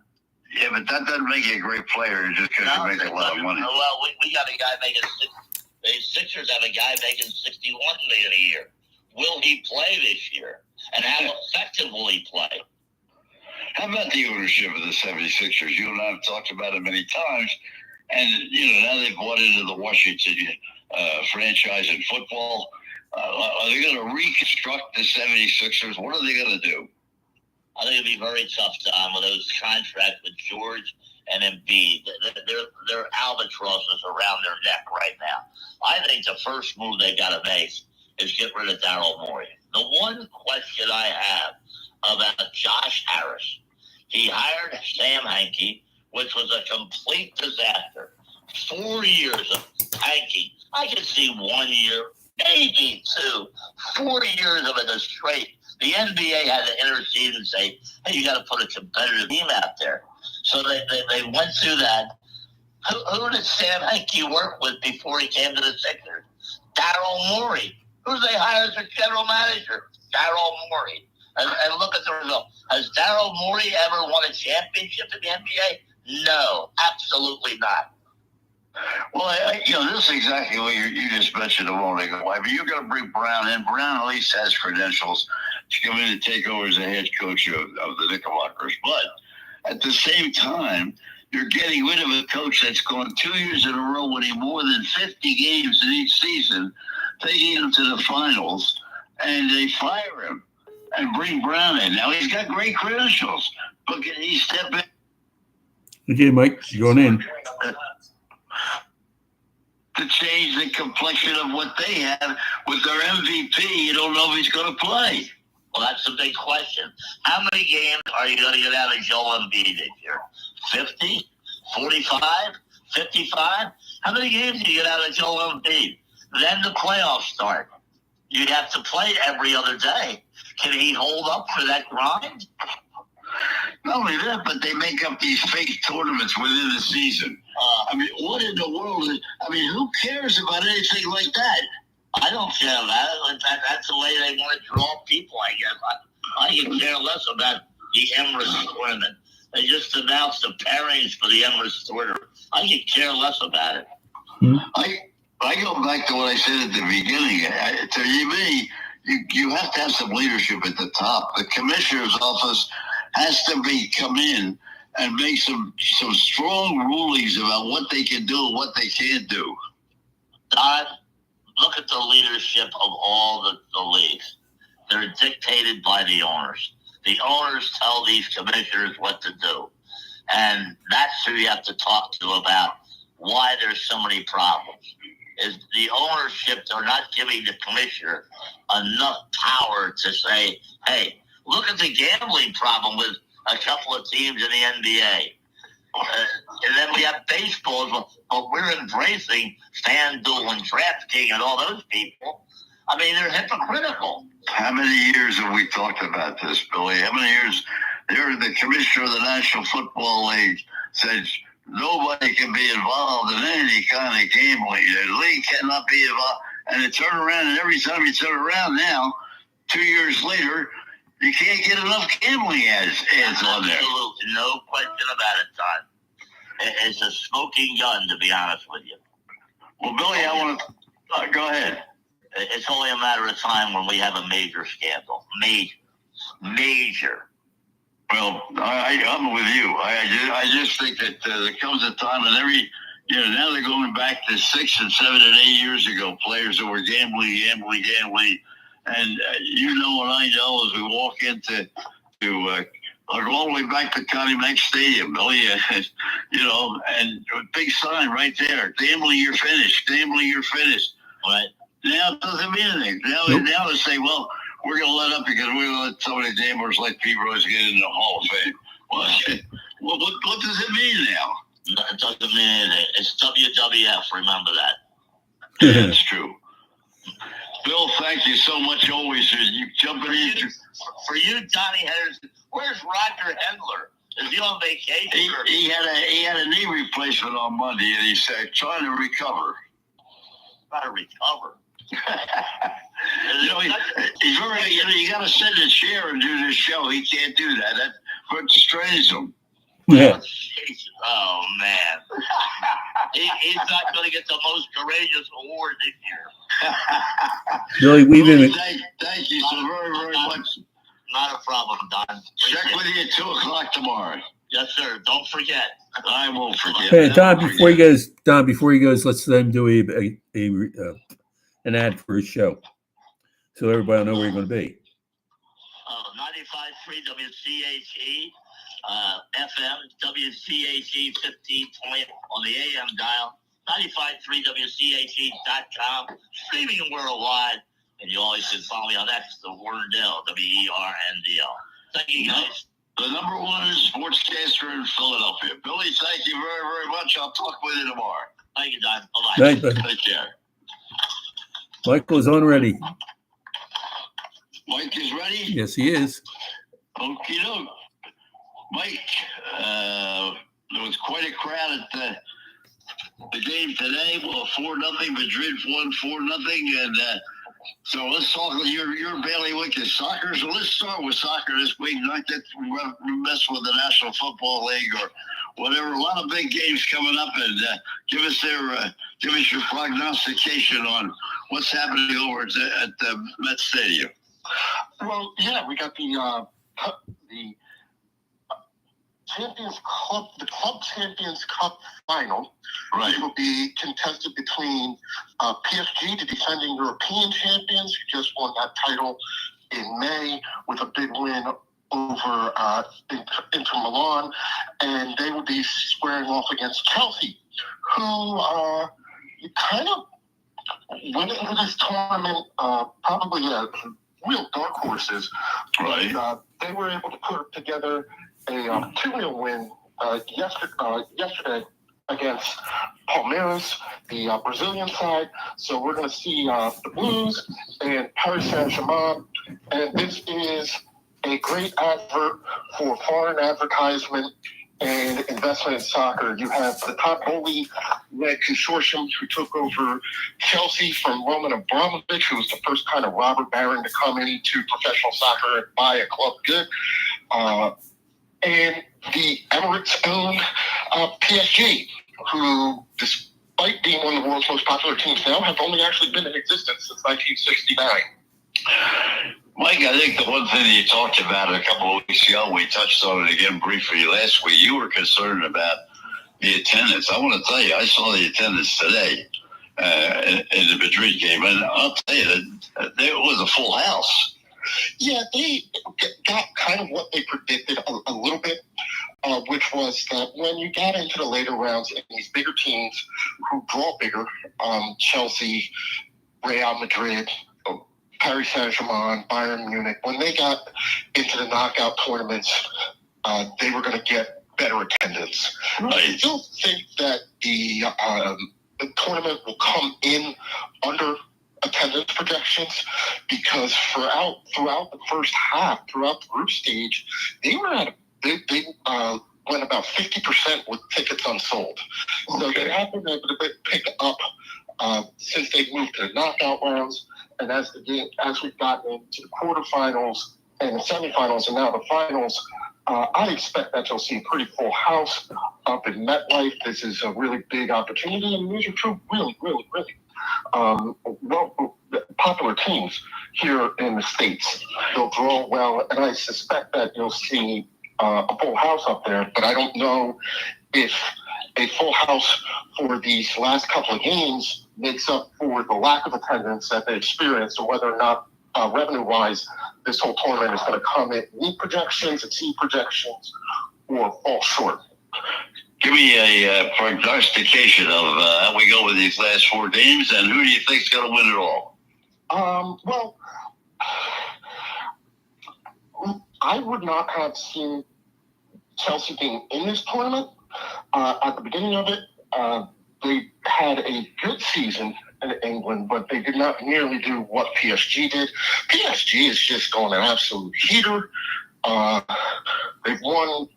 Yeah, but that doesn't make you a great player just because you make a lot of money. Well, we got a guy making the Sixers have a guy making $61 million a year. Will he play this year? And how effective will he play? How about the ownership of the 76ers? You and I have talked about it many times. And, now they've bought into the Washington franchise in football. Are they going to reconstruct the 76ers? What are they going to do? I think it'd be very tough, Don, with those contracts with George and Embiid. They're albatrosses around their neck right now. I think the first move they got to make is get rid of Daryl Morey. The one question I have about Josh Harris, he hired Sam Hinkie, which was a complete disaster. 4 years of tanking. I can see 1 year, maybe 2. 4 years of it straight. The NBA had to intercede and say, hey, you got to put a competitive team out there. So they went through that. Who did Sam Hinkie work with before he came to the Sixers? Daryl Morey. Who they hired as a general manager? Daryl Morey. And look at the result. Has Daryl Morey ever won a championship in the NBA? No, absolutely not. Well, this is exactly what you just mentioned a moment ago. I mean, you're going to bring Brown in. Brown at least has credentials to come in and take over as the head coach of the Knickerbockers. But at the same time, you're getting rid of a coach that's gone 2 years in a row winning more than 50 games in each season, taking them to the finals, and they fire him and bring Brown in. Now, he's got great credentials, but can he step in? Okay, Mike, you're going in. To change the complexion of what they have with their MVP, you don't know if he's going to play. Well, that's a big question. How many games are you going to get out of Joel Embiid this year? 50? 45? 55? How many games do you get out of Joel Embiid? Then the playoffs start. You have to play every other day. Can he hold up for that grind? Not only that, but they make up these fake tournaments within the season. I mean, what in the world? Who cares about anything like that? I don't care about it. That's the way they want to draw people, I guess. I can care less about the Emirates tournament. They just announced the pairings for the Emirates tournament. I can care less about it. I go back to what I said at the beginning. To me, you have to have some leadership at the top. The commissioner's office has to come in and make some strong rulings about what they can do and what they can't do. Don, look at the leadership of all the leagues. They're dictated by the owners. The owners tell these commissioners what to do. And that's who you have to talk to about why there's so many problems. Is the ownership, they're not giving the commissioner enough power to say, hey, look at the gambling problem with a couple of teams in the NBA. And then we have baseball, but we're embracing FanDuel and DraftKings and all those people. I mean, they're hypocritical. How many years have we talked about this, Billy? How many years? The commissioner of the National Football League said nobody can be involved in any kind of gambling. The league cannot be involved. And it turned around, and every time you turn around now, 2 years later, you can't get enough gambling ads on there. Absolutely, no question about it, Todd. It's a smoking gun, to be honest with you. Well, Billy, I want to go ahead. It's only a matter of time when we have a major scandal. Major. Well, I'm with you. I just think that there comes a time, and now they're going back to 6 and 7 and 8 years ago. Players that were gambling, and you know what I know as we walk into I'll go all the way back to Connie Mack Stadium, Billy, and a big sign right there: gambling, you're finished. Gambling, you're finished. Right. Now it doesn't mean anything. Now they say, well, we're going to let up because we're going to let some of the gamblers like Pete Rose get in the Hall of Fame. Well, what does it mean now? It doesn't mean anything. It's WWF. Remember that. That's true. Bill, thank you so much always for you jumping in. For you, Donnie Henderson, where's Roger Hendler? Is he on vacation? He had a knee replacement on Monday, and he's trying to recover. Trying to recover. He's very. You got to sit in a chair and do this show. He can't do that. That frustrates him. Yeah. Oh man, he's not going to get the most courageous award this year. Billy, we've been. Thank you so very, very much. Not a problem, Don. Check with you at 2:00 tomorrow. Yes, sir. Don't forget. I won't forget. Hey, Don, before he goes, let's let him do an ad for his show, so everybody will know where you're going to be. 95.3 WCHE, FM, WCHE 1520 on the AM dial, 95.3 WCHE.com, streaming worldwide, and you always can follow me on X, the Werndell, WERNDL. Thank you, guys. The number one sportscaster in Philadelphia. Billy, thank you very, very much. I'll talk with you tomorrow. Thank you, Don. Bye-bye. Night, buddy. Take care. Michael is on ready. Mike is ready? Yes, he is. Okie doke. Mike, there was quite a crowd at the game today. Well, 4-0. Madrid won 4-0. And so let's talk. Your bailiwick is soccer. So let's start with soccer this week. Not that we mess with the National Football League or whatever. A lot of big games coming up, and give us your prognostication on what's happening over at the Met Stadium. Well, yeah, we got the the Club Champions Cup final. Right. It will be contested between PSG, the defending European champions, who just won that title in May with a big win over Inter Milan, and they will be squaring off against Chelsea, who kind of went into this tournament probably real dark horses. Right. But, they were able to put together a 2-0 win yesterday against Palmeiras, the Brazilian side. So we're going to see the Blues and Paris Saint-Germain. And this is a great advert for foreign advertisement and investment in soccer. You have the Top-Bowley-led consortium who took over Chelsea from Roman Abramovich, who was the first kind of robber baron to come into professional soccer and buy a club good. And the Emirates-owned PSG, who, despite being one of the world's most popular teams now, have only actually been in existence since 1969. Mike, I think the one thing that you talked about a couple of weeks ago, we touched on it again briefly last week, you were concerned about the attendance. I want to tell you, I saw the attendance today in the Madrid game, and I'll tell you that it was a full house. Yeah, they got kind of what they predicted a little bit, which was that when you got into the later rounds and these bigger teams who draw bigger, Chelsea, Real Madrid, Paris Saint-Germain, Bayern Munich, when they got into the knockout tournaments, they were going to get better attendance. Right. I still think that the tournament will come in under attendance projections because throughout the first half, throughout the group stage, they were they went about 50% with tickets unsold. So they have been able to pick up since they moved to the knockout rounds, and as we've gotten into the quarterfinals and the semifinals and now the finals, I expect that you'll see a pretty full house up in MetLife. This is a really big opportunity, and these are two really, really, really popular teams here in the States. They'll draw well, and I suspect that you'll see a full house up there, but I don't know if a full house for these last couple of games makes up for the lack of attendance that they experienced, or whether or not revenue-wise this whole tournament is going to come in meet projections, exceed projections, or fall short. Give me a prognostication of how we go with these last 4 games, and who do you think's going to win it all? Well, I would not have seen Chelsea being in this tournament. At the beginning of it, they had a good season in England, but they did not nearly do what PSG did. PSG is just going an absolute heater. They've won,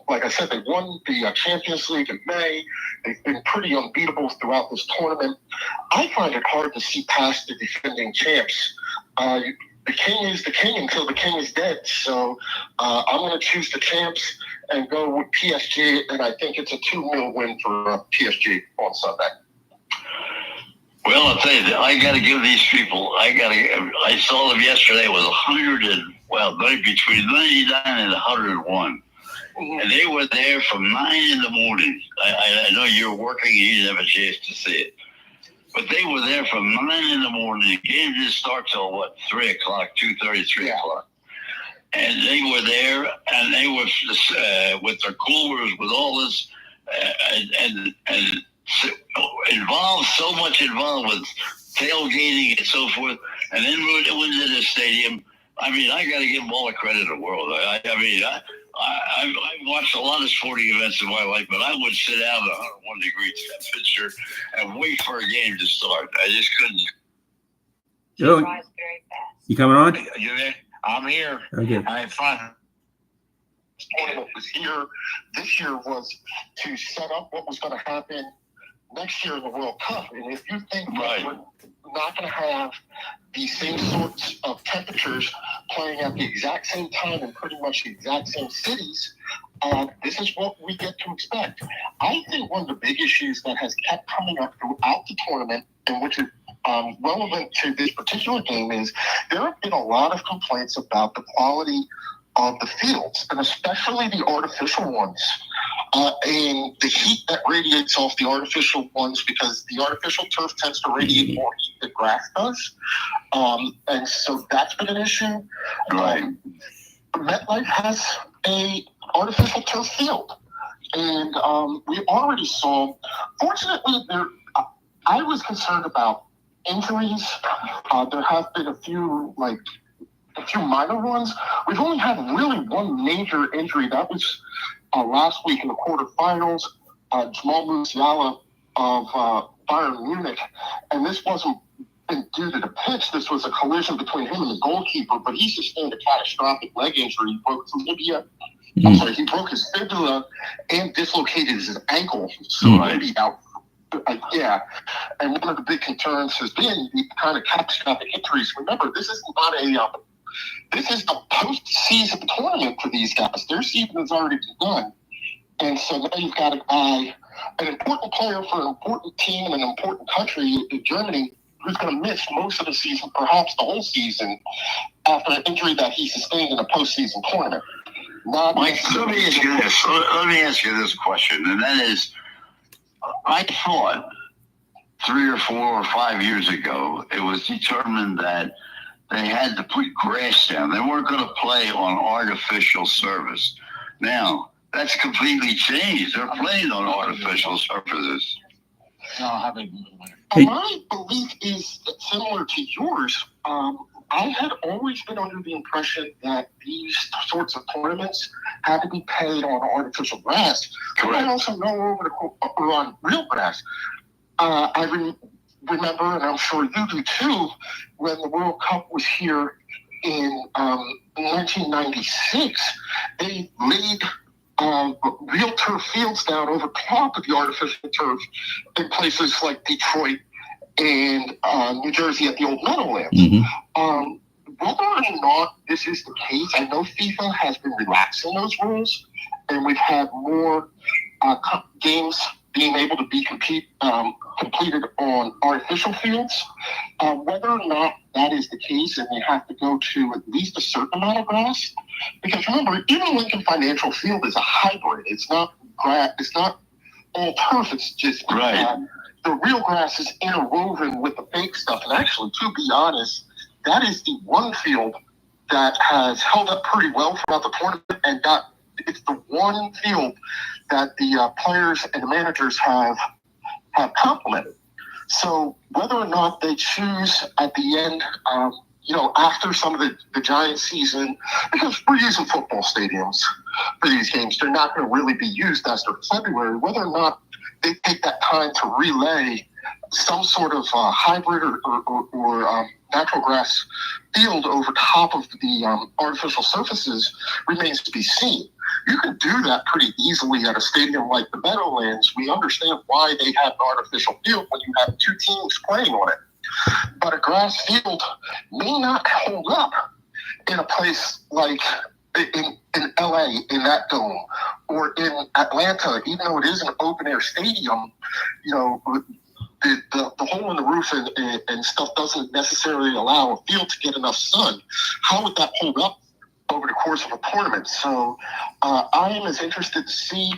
like I said, they won the Champions League in May. They've been pretty unbeatable throughout this tournament. I find it hard to see past the defending champs. The king is the king until the king is dead. So I'm going to choose the champs and go with PSG, and I think it's a 2-0 win for PSG on Sunday. Well, I'll tell you, I got to give these people. I saw them yesterday. It was 100 between 99 and 101, and they were there from 9 in the morning. I know you're working; you didn't have a chance to see it, but they were there from 9 in the morning. The game didn't start till 3 o'clock, 2:30, 3 o'clock, and they were there, and they were with their coolers, with all this, and so much involved with tailgating and so forth, and then went to the stadium. I mean, I got to give them all the credit in the world. I've watched a lot of sporting events in my life, but I would sit down at 101 degree temperature and wait for a game to start. I just couldn't. Joe, you coming on? You there? I'm here. Okay. I had fun. This tournament was here. This year was to set up what was going to happen next year in the World Cup. And if you think that we're not going to have the same sorts of temperatures playing at the exact same time in pretty much the exact same cities, this is what we get to expect. I think one of the big issues that has kept coming up throughout the tournament, and which is relevant to this particular game, is there have been a lot of complaints about the quality of the fields, and especially the artificial ones, and the heat that radiates off the artificial ones, because the artificial turf tends to radiate more heat than grass does. And so that's been an issue. Right. MetLife has a artificial turf field, and we already saw. Fortunately, I was concerned about injuries. There have been a few minor ones. We've only had really one major injury. That was last week in the quarterfinals. Jamal Musiala of Bayern Munich, and this wasn't due to the pitch. This was a collision between him and the goalkeeper, but he sustained a catastrophic leg injury. He broke his tibia. I'm sorry, he broke his fibula and dislocated his ankle. So he'll be out. Yeah. And one of the big concerns has been the kind of catastrophic injuries. Remember, this is not this is a postseason tournament for these guys. Their season has already begun. And so now you've got a guy, an important player for an important team in an important country, Germany, who's going to miss most of the season, perhaps the whole season, after an injury that he sustained in a postseason tournament. Mike, let me ask you this. Let me ask you this question, and that is, I thought 3 or 4 or 5 years ago, it was determined that they had to put grass down. They weren't going to play on artificial surface. Now, that's completely changed. They're playing on artificial surfaces. My belief is similar to yours. I had always been under the impression that these sorts of tournaments had to be played on artificial grass. Correct. I also know or on real grass. I remember, and I'm sure you do too, when the World Cup was here in 1996, they laid real turf fields down over top of the artificial turf in places like Detroit and New Jersey at the old Meadowlands. Whether or not this is the case, I know FIFA has been relaxing those rules, and we've had more games being able to be completed on artificial fields. Whether or not that is the case, and they have to go to at least a certain amount of grass, because remember, even Lincoln Financial Field is a hybrid. It's not grass. It's not all turf. It's just the real grass is interwoven with the fake stuff. And actually, to be honest, that is the one field that has held up pretty well throughout the tournament, and it's the one field that the players and the managers have complimented. So whether or not they choose at the end, after some of the Giants season, because we're using football stadiums for these games, they're not going to really be used after February. Whether or not they take that time to relay some sort of hybrid or natural grass field over top of the artificial surfaces remains to be seen. You can do that pretty easily at a stadium like the Meadowlands. We understand why they have an artificial field when you have 2 teams playing on it. But a grass field may not hold up in a place like in LA, in that dome, or in Atlanta, even though it is an open air stadium. The hole in the roof and stuff doesn't necessarily allow a field to get enough sun. How would that hold up over the course of a tournament? So I am as interested to see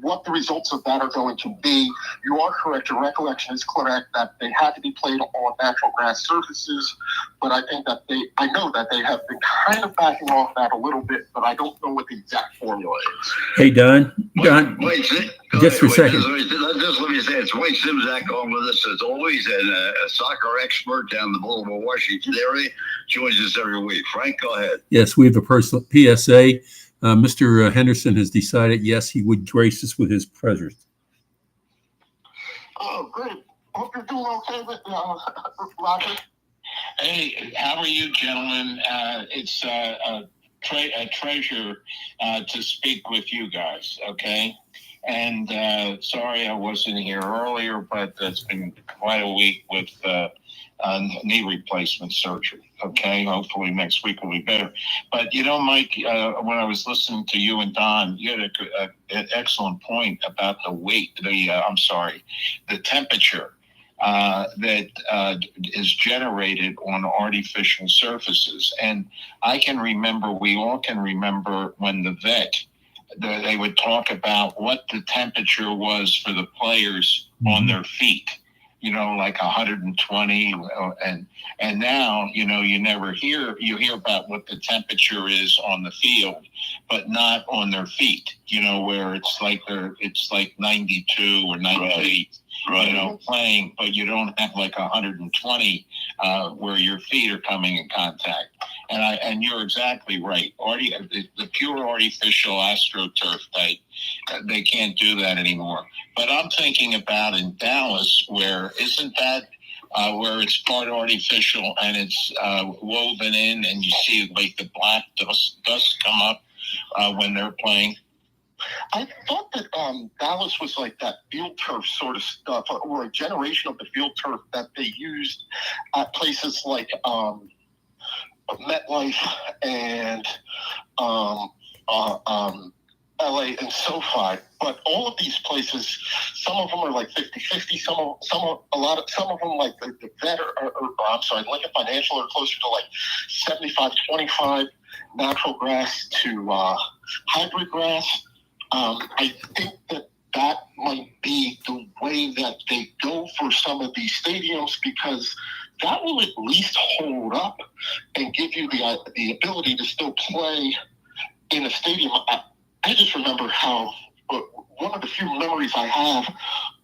what the results of that are going to be. You are correct. Your recollection is correct that they had to be played on natural grass surfaces, but I think that I know that they have been kind of backing off that a little bit, but I don't know what the exact formula is. Hey, Don, wait, just for a second. Just let me say, it's Wayne Simzak on with us as always, and a soccer expert down in the Baltimore, Washington area, joins us every week. Frank, go ahead. Yes, we have a personal PSA. Mr. Henderson has decided, yes, he would grace us with his presence. Oh, great. Hope you're doing okay with Roger. Hey, how are you, gentlemen? It's a treasure to speak with you guys, okay? And sorry I wasn't here earlier, but it's been quite a week with knee replacement surgery. Okay, hopefully next week will be better. But Mike, when I was listening to you and Don, you had an excellent point about the weight. The temperature that is generated on artificial surfaces. And we all can remember when the vet, they would talk about what the temperature was for the players on their feet, like 120. And now, you hear about what the temperature is on the field, but not on their feet, where it's like 92 or 98. Right. Playing, but you don't have like 120 where your feet are coming in contact. And you're exactly right. The pure artificial AstroTurf type, they can't do that anymore. But I'm thinking about in Dallas, where isn't that where it's part artificial and it's woven in, and you see like the black dust come up when they're playing. I thought that Dallas was like that field turf sort of stuff, or a generation of the field turf that they used at places like MetLife and LA and SoFi. But all of these places, some of them are like 50-50, some of them like the vet Lincoln Financial are closer to like 75-25 natural grass to hybrid grass. I think that might be the way that they go for some of these stadiums, because that will at least hold up and give you the ability to still play in a stadium. I just remember how one of the few memories I have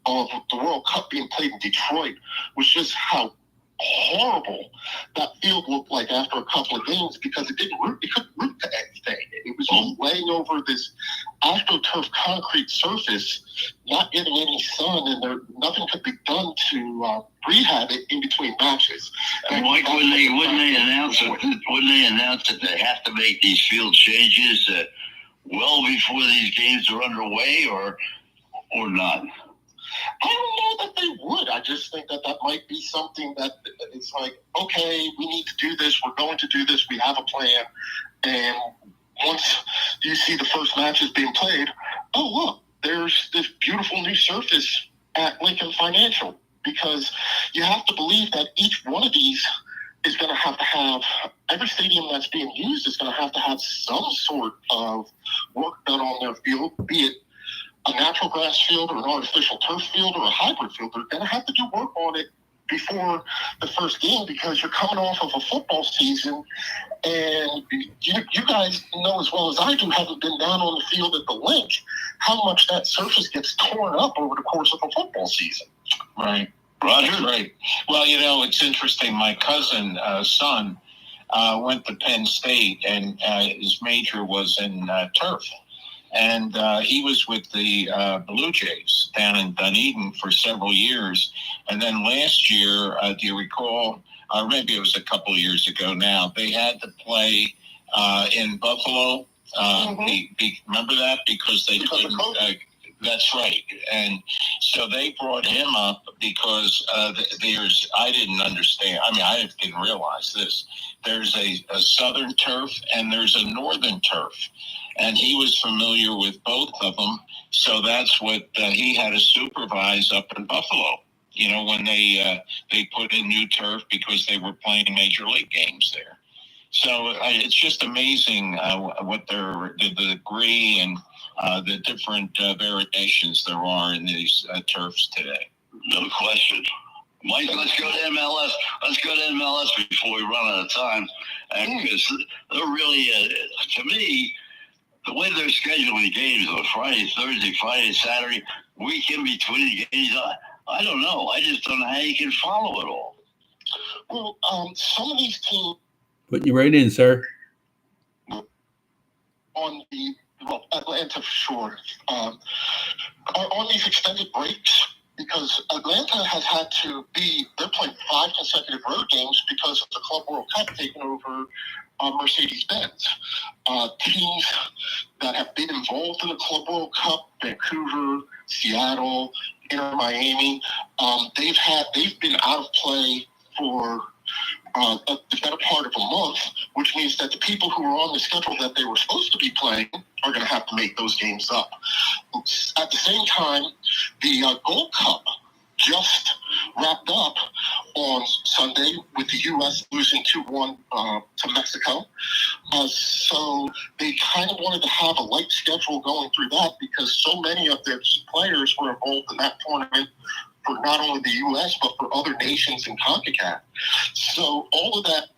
of the World Cup being played in Detroit was just how horrible that field looked like after a couple of games, because it couldn't root to anything. It was just laying over this AstroTurf concrete surface, not getting any sun, and nothing could be done to rehab it in between matches. And Mike, wouldn't they announce that they have to make these field changes well before these games are underway, or not? I don't know that they would. I just think that might be something that it's like, okay, we need to do this. We're going to do this. We have a plan. And once you see the first matches being played, oh, look, there's this beautiful new surface at Lincoln Financial. Because you have to believe that each one of these is going to have every stadium that's being used is going to have some sort of work done on their field, be it a natural grass field or an artificial turf field or a hybrid field. They're going to have to do work on it before the first game, because you're coming off of a football season, and you guys know as well as I do, having been down on the field at the link, how much that surface gets torn up over the course of a football season. Right. Roger. Right. Well, it's interesting. My cousin, son, went to Penn State, and his major was in turf. And he was with the Blue Jays down in Dunedin for several years. And then last year, do you recall, maybe it was a couple of years ago now, they had to play in Buffalo. Remember that? Because they couldn't. That's right. And so they brought him up because I didn't understand. I mean, I didn't realize this. There's a southern turf and there's a northern turf. And he was familiar with both of them. So that's what he had to supervise up in Buffalo, when they put in new turf because they were playing major league games there. So it's just amazing what the degree and the different variations there are in these turfs today. No question. Mike, let's go to MLS. Let's go to MLS before we run out of time. Because they're really, to me, the way they're scheduling games on Friday, Thursday, Friday, Saturday, week in between games, I don't know. I just don't know how you can follow it all. Well, some of these teams. Putting you right in, sir. On the Atlanta for sure, are on these extended breaks, because Atlanta has had to they're playing 5 consecutive road games because of the Club World Cup taking over Mercedes-Benz. Teams that have been involved in the Club World Cup, Vancouver, Seattle, Inter Miami, they've been out of play for the better part of a month, which means that the people who are on the schedule that they were supposed to be playing are going to have to make those games up. At the same time, the Gold Cup just wrapped up on Sunday with the U.S. losing 2-1 to Mexico. So they kind of wanted to have a light schedule going through that because so many of their players were involved in that tournament for not only the U.S., but for other nations in CONCACAF. So all of that,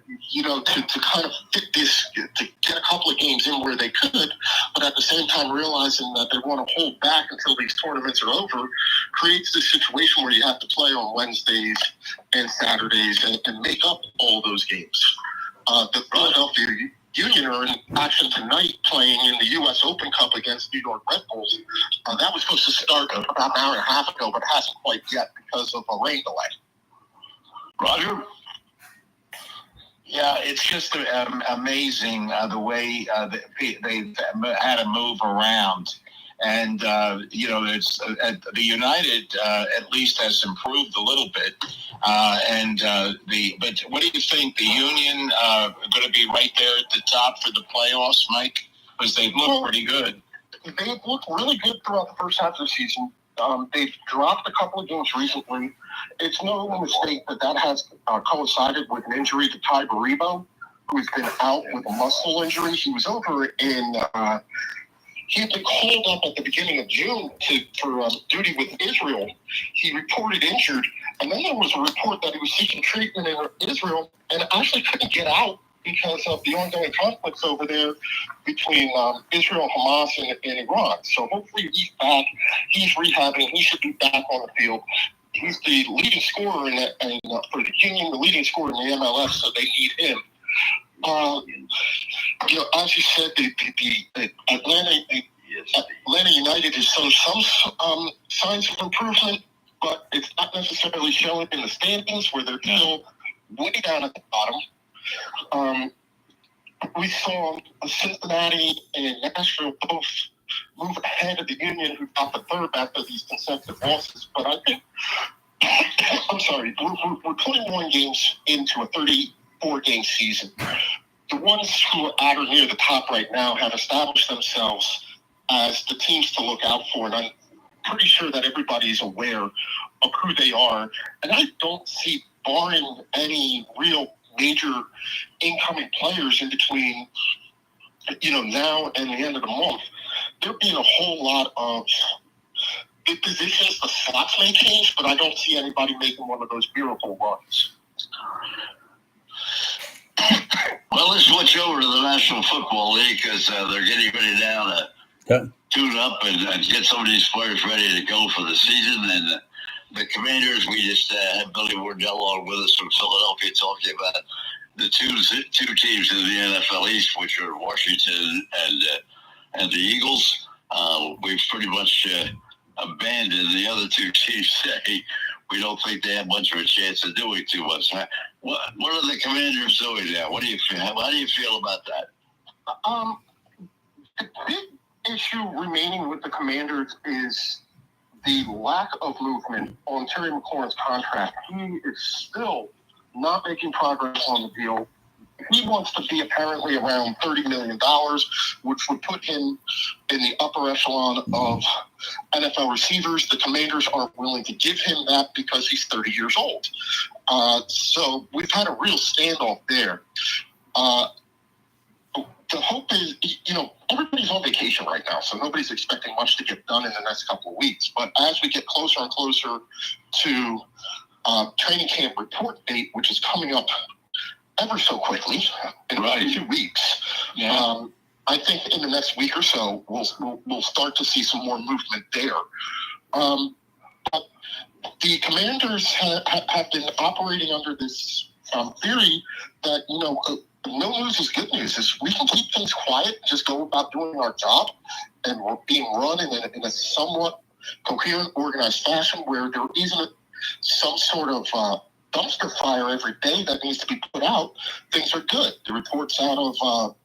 to kind of fit this, to get a couple of games in where they could, but at the same time realizing that they want to hold back until these tournaments are over, creates this situation where you have to play on Wednesdays and Saturdays and make up all those games. The Philadelphia Union are in action tonight playing in the U.S. Open Cup against New York Red Bulls. That was supposed to start about an hour and a half ago, but hasn't quite yet because of a rain delay. Roger? Yeah, it's just amazing the way they've had to move around. And, it's the United at least has improved a little bit. But what do you think? The Union going to be right there at the top for the playoffs, Mike? Because they've looked pretty good. They've looked really good throughout the first half of the season. They've dropped a couple of games recently. It's no mistake that has coincided with an injury to Ty Baribo, who's been out with a muscle injury. He was over in he had been called up at the beginning of June for duty with Israel. He reported injured, and then there was a report that he was seeking treatment in Israel and actually couldn't get out because of the ongoing conflicts over there between Israel, Hamas, and Iran. So hopefully he's back. He's rehabbing. He should be back on the field. He's the leading scorer for the Union, the leading scorer in the MLS, so they need him. As you said, the Atlanta United has shown some signs of improvement, but it's not necessarily showing in the standings where they're still way down at the bottom. We saw Cincinnati and Nashville both move ahead of the Union, who got the third after these consecutive losses. But I think, I'm sorry, we're 21 games into a 34-game season. The ones who are at or near the top right now have established themselves as the teams to look out for, and I'm pretty sure that everybody's aware of who they are. And I don't see, barring any real major incoming players in between, now and the end of the month, there being a whole lot of the positions. The slots may change, but I don't see anybody making one of those miracle runs. Well, let's switch over to the National Football League because they're getting ready now to tune up and get some of these players ready to go for the season. And the Commanders, we just had Billy Wardell on with us from Philadelphia talking about the two teams in the NFL East, which are Washington and the Eagles. We've pretty much abandoned the other two teams. Say we don't think they have much of a chance of doing too much. What are the Commanders doing now? What do you feel? How do you feel about that? The big issue remaining with the Commanders is the lack of movement on Terry McLaurin's contract. He is still not making progress on the deal. He wants to be apparently around $30 million, which would put him in the upper echelon of NFL receivers. The Commanders aren't willing to give him that because he's 30 years old. So we've had a real standoff there. The hope is, everybody's on vacation right now, so nobody's expecting much to get done in the next couple of weeks. But as we get closer and closer to training camp report date, which is coming up ever so quickly in about 2 weeks, I think in the next week or so we'll start to see some more movement there. But the Commanders have been operating under this theory that no news is good news. Is we can keep things quiet, just go about doing our job, and we're being run in a somewhat coherent, organized fashion where there isn't some sort of dumpster fire every day that needs to be put out. Things are good. The reports out of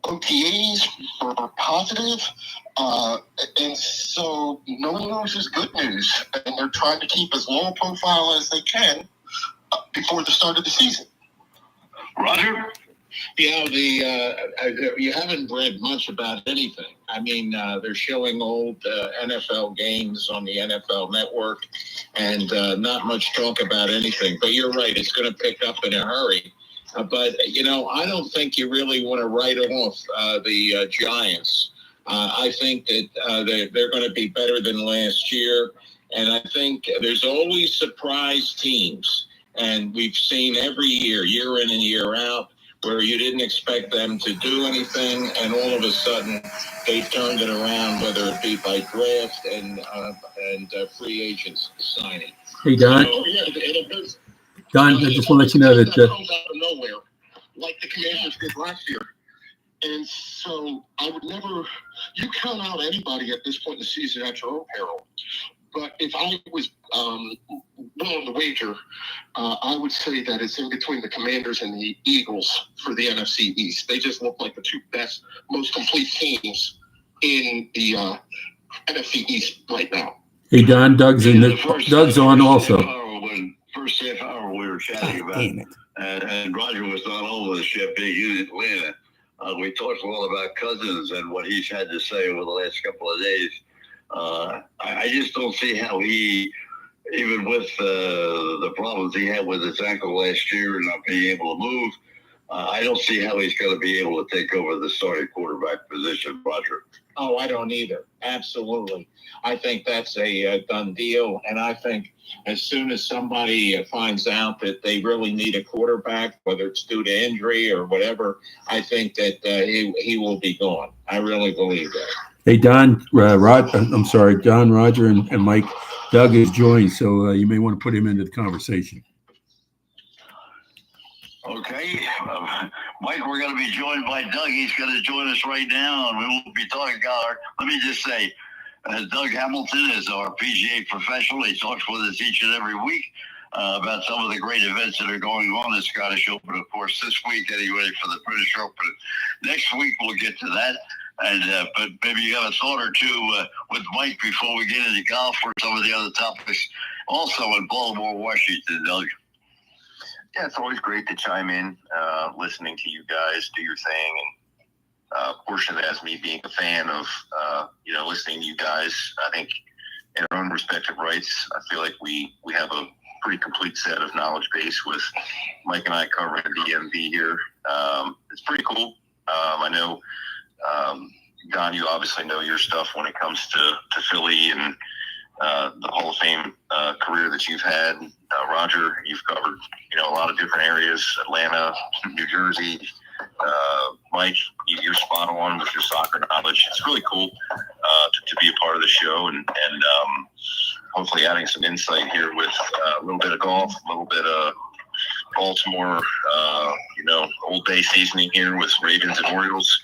OTAs are positive, and so no news is good news, and they're trying to keep as low a profile as they can before the start of the season. Roger? You haven't read much about anything. I mean, they're showing old NFL games on the NFL Network, and not much talk about anything. But you're right; it's going to pick up in a hurry. But I don't think you really want to write off the Giants. I think that they're going to be better than last year, and I think there's always surprise teams, and we've seen every year in and year out, where you didn't expect them to do anything, and all of a sudden they turned it around, whether it be by draft and free agents signing. Hey, Don. So, yeah, Don, I just want to let you know that. comes out of nowhere, like the Commanders did last year. And so I would never, you count out anybody at this point in the season at your own peril. But if I was willing to wager, I would say that it's in between the Commanders and the Eagles for the NFC East. They just look like the two best, most complete teams in the NFC East right now. Hey, Don, Doug's on also. First half hour we were chatting about it. And Roger was not over the ship being in Atlanta. We talked a lot about Cousins and what he's had to say over the last couple of days. I just don't see how he, even with the problems he had with his ankle last year and not being able to move, I don't see how he's going to be able to take over the starting quarterback position, Roger. Oh, I don't either. Absolutely. I think that's a done deal. And I think as soon as somebody finds out that they really need a quarterback, whether it's due to injury or whatever, I think that he will be gone. I really believe that. Hey, Don, John, Roger, and Mike. Doug is joined, so you may want to put him into the conversation. Okay. Mike, we're going to be joined by Doug. He's going to join us right now, and we will be talking about let me just say, Doug Hamilton is our PGA professional. He talks with us each and every week about some of the great events that are going on. The Scottish Open, of course, this week, getting ready for the British Open. Next week, we'll get to that. And but maybe you have a thought or two with Mike before we get into golf or some of the other topics. Also in Baltimore, Washington, Doug. Yeah, it's always great to chime in, listening to you guys do your thing, and portion of that is me being a fan of, listening to you guys. I think in our own respective rights, I feel like we have a pretty complete set of knowledge base with Mike and I covering the DMV here. It's pretty cool. I know, Don, you obviously know your stuff when it comes to Philly and the Hall of Fame career that you've had. Roger, you've covered, a lot of different areas, Atlanta, New Jersey. Mike, you're spot on with your soccer knowledge. It's really cool to be a part of the show and hopefully adding some insight here with a little bit of golf, a little bit of Baltimore, Old Bay seasoning here with Ravens and Orioles.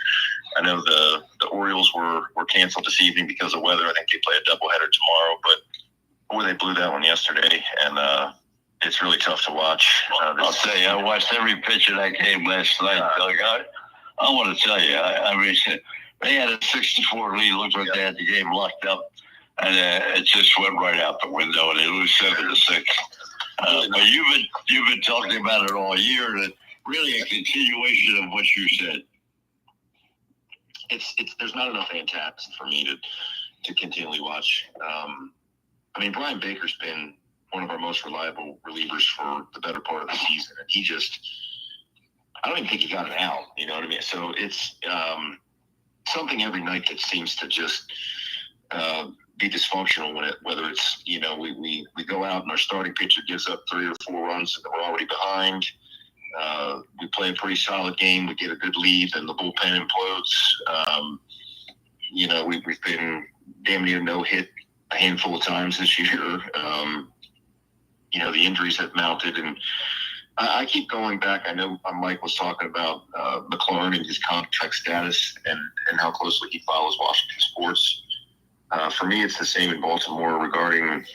I know the Orioles were canceled this evening because of weather. I think they play a doubleheader tomorrow, but boy, they blew that one yesterday, and it's really tough to watch. I'll tell you, I watched every pitch of that game last night, Doug. I want to tell you, I mean, they had a 64 lead. Looked like they had the game locked up, and it just went right out the window, and they lose 7-6. But you've been talking about it all year, and really a continuation of what you said. There's not enough fantastic for me to continually watch. Brian Baker's been one of our most reliable relievers for the better part of the season, and I don't even think he got an out. You know what I mean? So it's something every night that seems to just be dysfunctional whether it's we go out and our starting pitcher gives up 3 or 4 runs and we're already behind. We play a pretty solid game. We get a good lead, and the bullpen implodes. We've been damn near no hit a handful of times this year. The injuries have mounted, and I keep going back. I know Mike was talking about McLaurin and his contract status and how closely he follows Washington sports. For me, it's the same in Baltimore regarding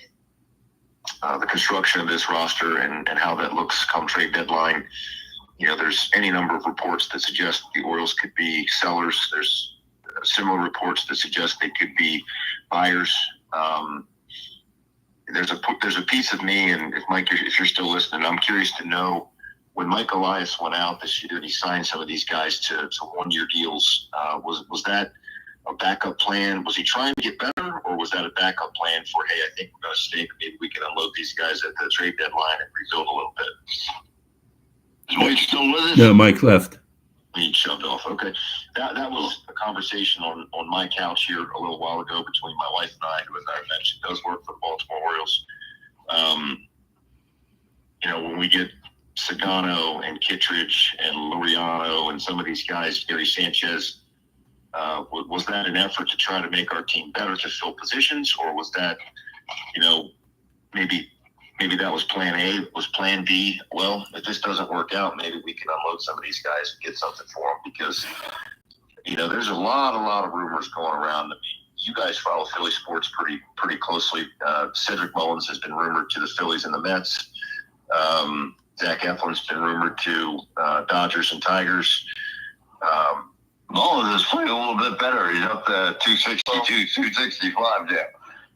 the construction of this roster and how that looks come trade deadline. There's any number of reports that suggest the Orioles could be sellers. There's similar reports that suggest they could be buyers. There's a piece of me, and if you're still listening, I'm curious to know when Mike Elias went out this year and he signed some of these guys to 1-year deals. Was that a backup plan? Was he trying to get better, or was that a backup plan for, hey, I think we're going to stay, maybe we can unload these guys at the trade deadline and rebuild a little bit? Is Mike still with us? No, Mike left. He shoved off. Okay. That was a conversation on my couch here a little while ago between my wife and I, who, as I mentioned, does work for the Baltimore Orioles. When we get Sagano and Kittredge and Laureano and some of these guys, Gary Sanchez, was that an effort to try to make our team better to fill positions, or was that, maybe that was plan A, was plan B? Well, if this doesn't work out, maybe we can unload some of these guys and get something for them, because, there's a lot of rumors going around. I mean, you guys follow Philly sports pretty closely. Cedric Mullins has been rumored to the Phillies and the Mets. Zach Eflin's been rumored to Dodgers and Tigers. Mullins is playing a little bit better. He's up to 262, 265. Yeah,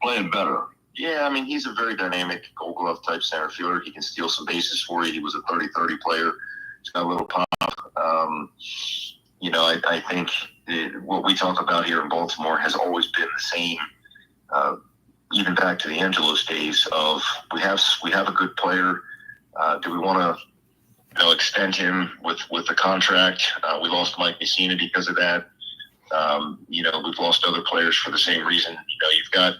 playing better. Yeah, I mean, he's a very dynamic Gold Glove type center fielder. He can steal some bases for you. He was a 30-30 player. He's got a little pop. I think what we talk about here in Baltimore has always been the same, even back to the Angelos days of we have a good player. Do we want to extend him with the contract? We lost Mike Messina because of that. We've lost other players for the same reason. You've got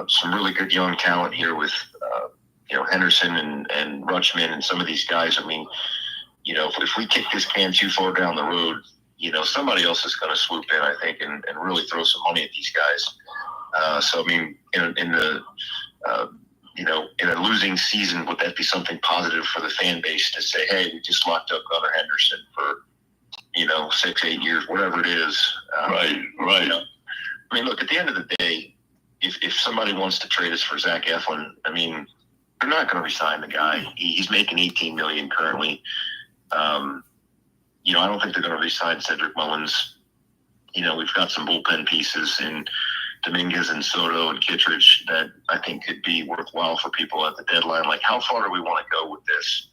some really good young talent here with, Henderson and Rutschman and some of these guys. I mean, if we kick this can too far down the road, somebody else is going to swoop in, I think, and really throw some money at these guys. So, I mean, in a losing season, would that be something positive for the fan base to say, hey, we just locked up Gunnar Henderson for, 6-8 years, whatever it is? Right. I mean, look, at the end of the day, if somebody wants to trade us for Zach Eflin, I mean, they're not going to resign the guy. He's making $18 million currently. I don't think they're going to resign Cedric Mullins. We've got some bullpen pieces in Dominguez and Soto and Kittredge that I think could be worthwhile for people at the deadline. Like, how far do we want to go with this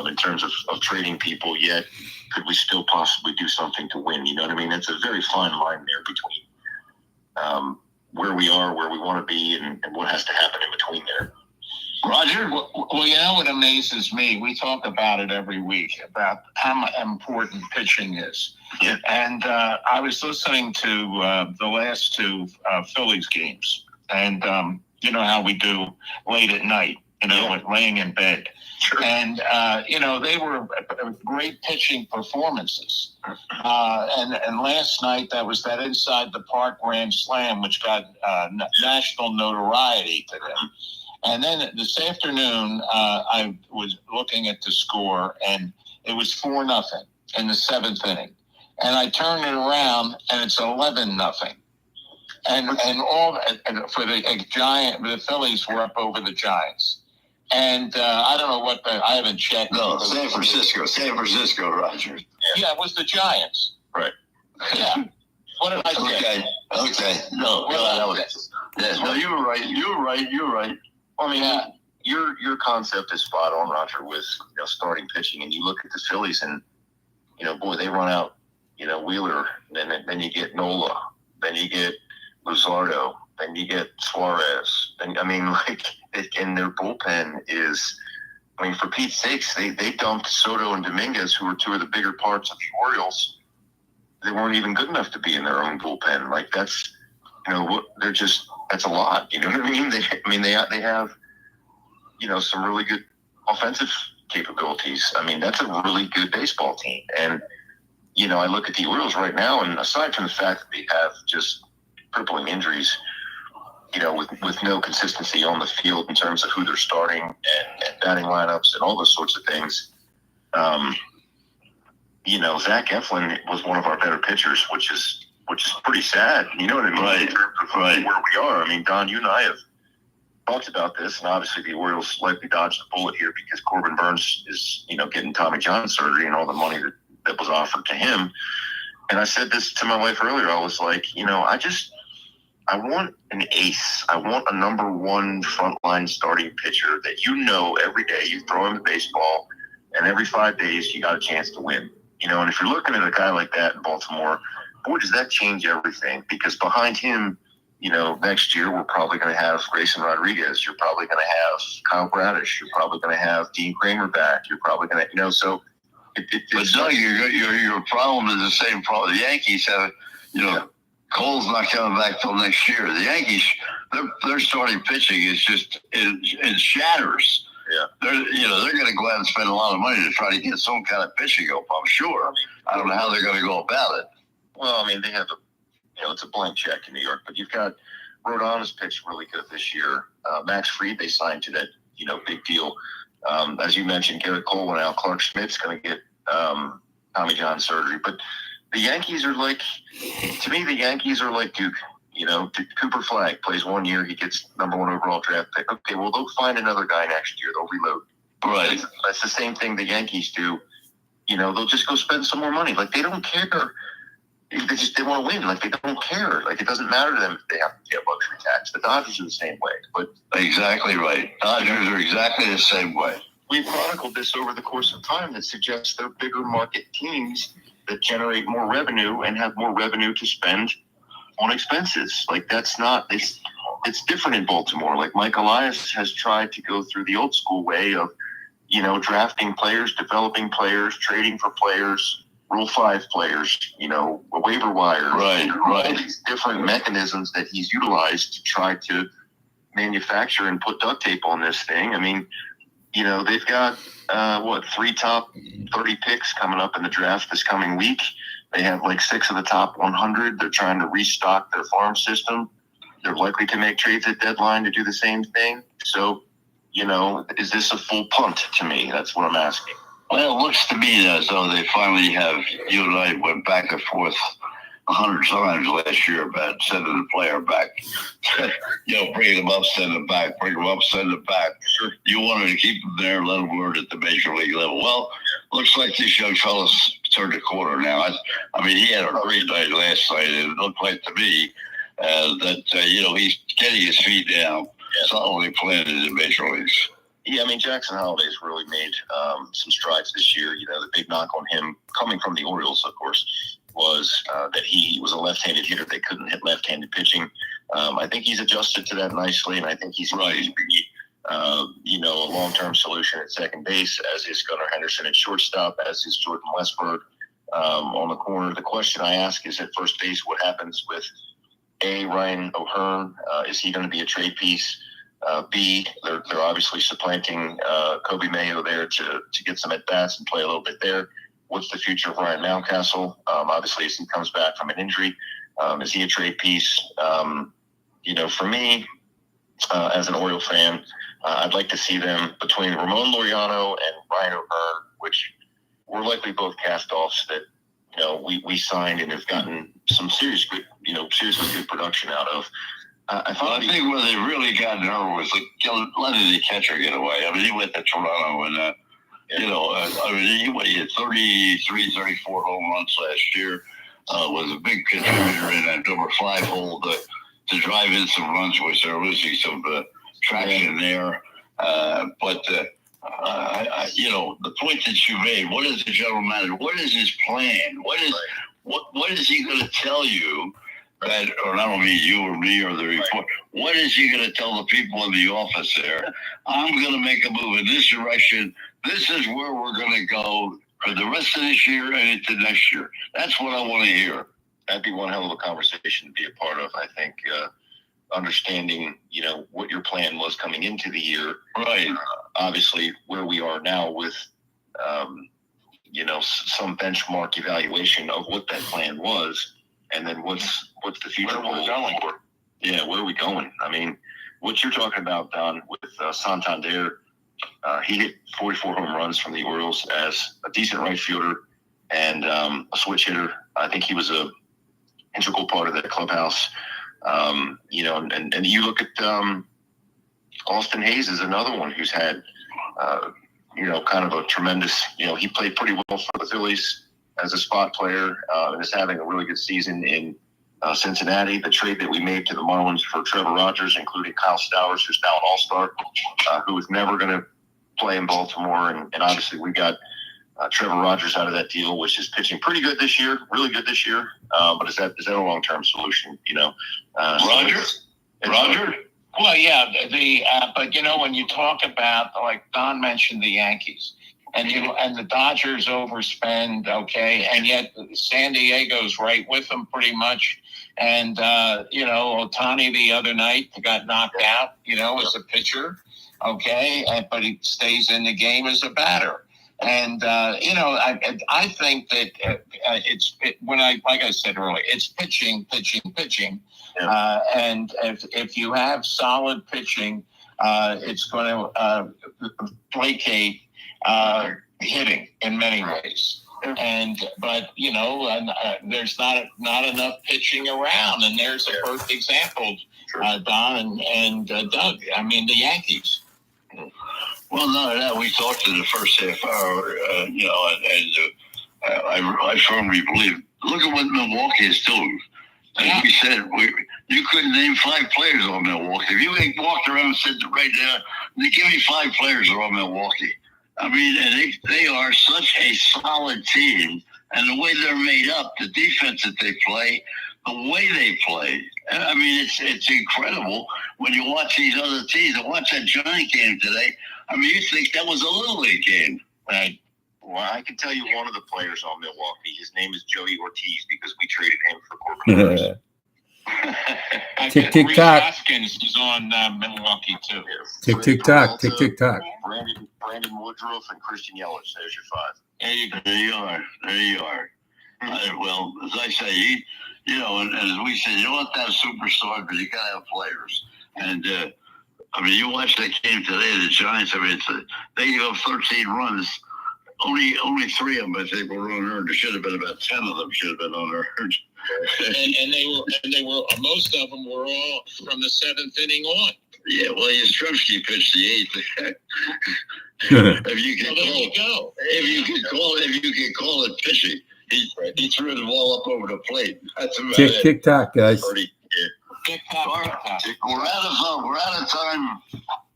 in terms of trading people, yet could we still possibly do something to win? You know what I mean? It's a very fine line there between where we are, where we want to be, and what has to happen in between there. Roger? Well, what amazes me, we talk about it every week, about how important pitching is. Yeah. And I was listening to the last two Phillies games, and you know how we do late at night, laying in bed. Sure. And, they were great pitching performances. And last night, that was that inside the park grand slam, which got national notoriety to them. And then this afternoon, I was looking at the score, and it was 4-0 in the 7th inning. And I turned it around, and it's 11-0. And for the Phillies were up over the Giants. And I don't know I haven't checked. No, San Francisco, Roger. Yeah, it was the Giants. Right. Yeah. What did I say? Okay. No, that was. Yeah, no, you were right. Well, I mean, your concept is spot on, Roger, with starting pitching, and you look at the Phillies, and boy, they run out, Wheeler, then you get Nola, then you get Luzardo, then you get Suarez, and and their bullpen is, for Pete's sakes, they dumped Soto and Dominguez, who were two of the bigger parts of the Orioles. They weren't even good enough to be in their own bullpen. Like, that's, that's a lot. You know what I mean? They have, some really good offensive capabilities. I mean, that's a really good baseball team. And, I look at the Orioles right now, and aside from the fact that they have just crippling injuries, with no consistency on the field in terms of who they're starting and batting lineups and all those sorts of things, Zach Eflin was one of our better pitchers, which is pretty sad. You know what I mean? Right. Where we are. I mean, Don, you and I have talked about this, and obviously the Orioles likely dodged the bullet here because Corbin Burns is, getting Tommy John surgery and all the money that was offered to him. And I said this to my wife earlier. I was like, I want an ace. I want a number one frontline starting pitcher that every day you throw him the baseball, and every 5 days you got a chance to win. And if you're looking at a guy like that in Baltimore, boy, does that change everything. Because behind him, next year we're probably going to have Grayson Rodriguez. You're probably going to have Kyle Bradish. You're probably going to have Dean Kramer back. You're probably going to, so. But Doug, your problem is the same problem. The Yankees have, Cole's not coming back till next year. The Yankees, their starting pitching is just it shatters. Yeah, they're going to go out and spend a lot of money to try to get some kind of pitching up. I'm sure. I don't know how they're going to go about it. Well, they have it's a blank check in New York, but you've got Rodon has pitched really good this year. Max Fried they signed to that big deal. As you mentioned, Garrett Cole went out. Clark Schmidt's going to get Tommy John surgery. But the Yankees are like Duke. Cooper Flagg plays 1 year. He gets number 1 overall draft pick. Okay, well, they'll find another guy next year. They'll reload. Right. That's the same thing the Yankees do. They'll just go spend some more money. Like, they don't care. They want to win. Like, they don't care. Like, it doesn't matter to them if they have to pay a luxury tax. The Dodgers are the same way. But exactly right. Dodgers are exactly the same way. We've chronicled this over the course of time that suggests they're bigger market teams that generate more revenue and have more revenue to spend on expenses. Like, that's not it's different in Baltimore. Like, Mike Elias has tried to go through the old school way of drafting players, developing players, trading for players, Rule 5 players, waiver wires, right. All these different mechanisms that he's utilized to try to manufacture and put duct tape on this thing. They've got 3 top 30 picks coming up in the draft this coming week. They have like 6 of the top 100. They're trying to restock their farm system. They're likely to make trades at deadline to do the same thing. So, is this a full punt to me? That's what I'm asking. Well, it looks to me as though they finally have. You and I went back and forth 100 times last year about sending the player back. Bring them up, send them back. Bring them up, send them back. Sure. You wanted to keep them there, let them learn at the major league level. Well, looks like this young fella's turned the corner now. He had a great night last night. It looked like to me that he's getting his feet down, solidly planted in the major leagues. Yeah, Jackson Holliday's really made some strides this year. The big knock on him, coming from the Orioles, of course, was that he was a left-handed hitter. They couldn't hit left-handed pitching. I think he's adjusted to that nicely, and I think he's going to be, a long-term solution at second base, as is Gunnar Henderson at shortstop, as is Jordan Westburg on the corner. The question I ask is at first base, what happens with Ryan O'Hearn? Is he going to be a trade piece? B, they're obviously supplanting Kobe Mayo there to get some at-bats and play a little bit there. What's the future of Ryan Mountcastle? Obviously, as he comes back from an injury, is he a trade piece? For me, as an Oriole fan, I'd like to see them between Ramon Laureano and Ryan O'Hearn, which were likely both cast-offs that we signed and have gotten some seriously good production out of. I think where they really got nervous was letting the catcher get away. He went to Toronto and, he had 33, 34 home runs last year. Was a big contributor in that number 5 hole to drive in some runs, which they're losing some traction there. But the point that you made, what is the general manager? What is his plan? What is he going to tell you? That, or I don't mean you or me or the report. What is he going to tell the people in the office there? I'm going to make a move in this direction. This is where we're going to go for the rest of this year and into next year. That's what I want to hear. That'd be one hell of a conversation to be a part of. I think understanding, what your plan was coming into the year. Right. Obviously, where we are now with, some benchmark evaluation of what that plan was. And then what's the future? Where are we going? Yeah, where are we going? What you're talking about, Don, with Santander, he hit 44 home runs from the Orioles as a decent right fielder and a switch hitter. I think he was a integral part of that clubhouse. And you look at Austin Hayes is another one who's had, kind of a tremendous, he played pretty well for the Phillies as a spot player and is having a really good season in Cincinnati. The trade that we made to the Marlins for Trevor Rogers, including Kyle Stowers, who's now an all-star, who was never going to play in Baltimore. And obviously we got Trevor Rogers out of that deal, which is pitching pretty good this year, really good this year. But is that a long-term solution? Roger? Well, yeah, but when you talk about, like Don mentioned, the Yankees, and the Dodgers overspend, okay, and yet San Diego's right with them pretty much. And Ohtani the other night got knocked out, as a pitcher, okay, but he stays in the game as a batter. And I think that like I said earlier, it's pitching. Yeah. And if you have solid pitching, it's going to placate hitting in many ways. But there's not enough pitching around, and there's a perfect example, Don and Doug. I mean, the Yankees. Well, none of that. We talked in the first half hour, I firmly believe. Look at what Milwaukee is doing. Like we said, you couldn't name 5 players on Milwaukee. If you walked around and said right now, give me 5 players on Milwaukee. I mean, and they are such a solid team, and the way they're made up, the defense that they play, the way they play. I mean, it's incredible when you watch these other teams. I watched that Giant game today. I mean, you think that was a Little League game, right? Well, I can tell you one of the players on Milwaukee. His name is Joey Ortiz because we traded him for Corbin. Tick, tick, tock. Hoskins is on Milwaukee too. Tick, tick, tock. Tick, tick, tock. Brandon Woodruff and Christian Yelich. There's your 5. There you go. There you are. Well, as I say, and as we said, you don't have to have superstars, but you got to have players. And, I mean, you watch that game today, the Giants, I mean, they gave up 13 runs. Only 3 of them, I think, were unearned. There should have been about 10 of them should have been unearned. and they were most of them were all from the 7th inning on. Yeah, well, Yastrzemski pitched the 8th. If you can call it pitching, he threw the ball up over the plate. That's about tick, it. tick, tock, guys. We're out of time.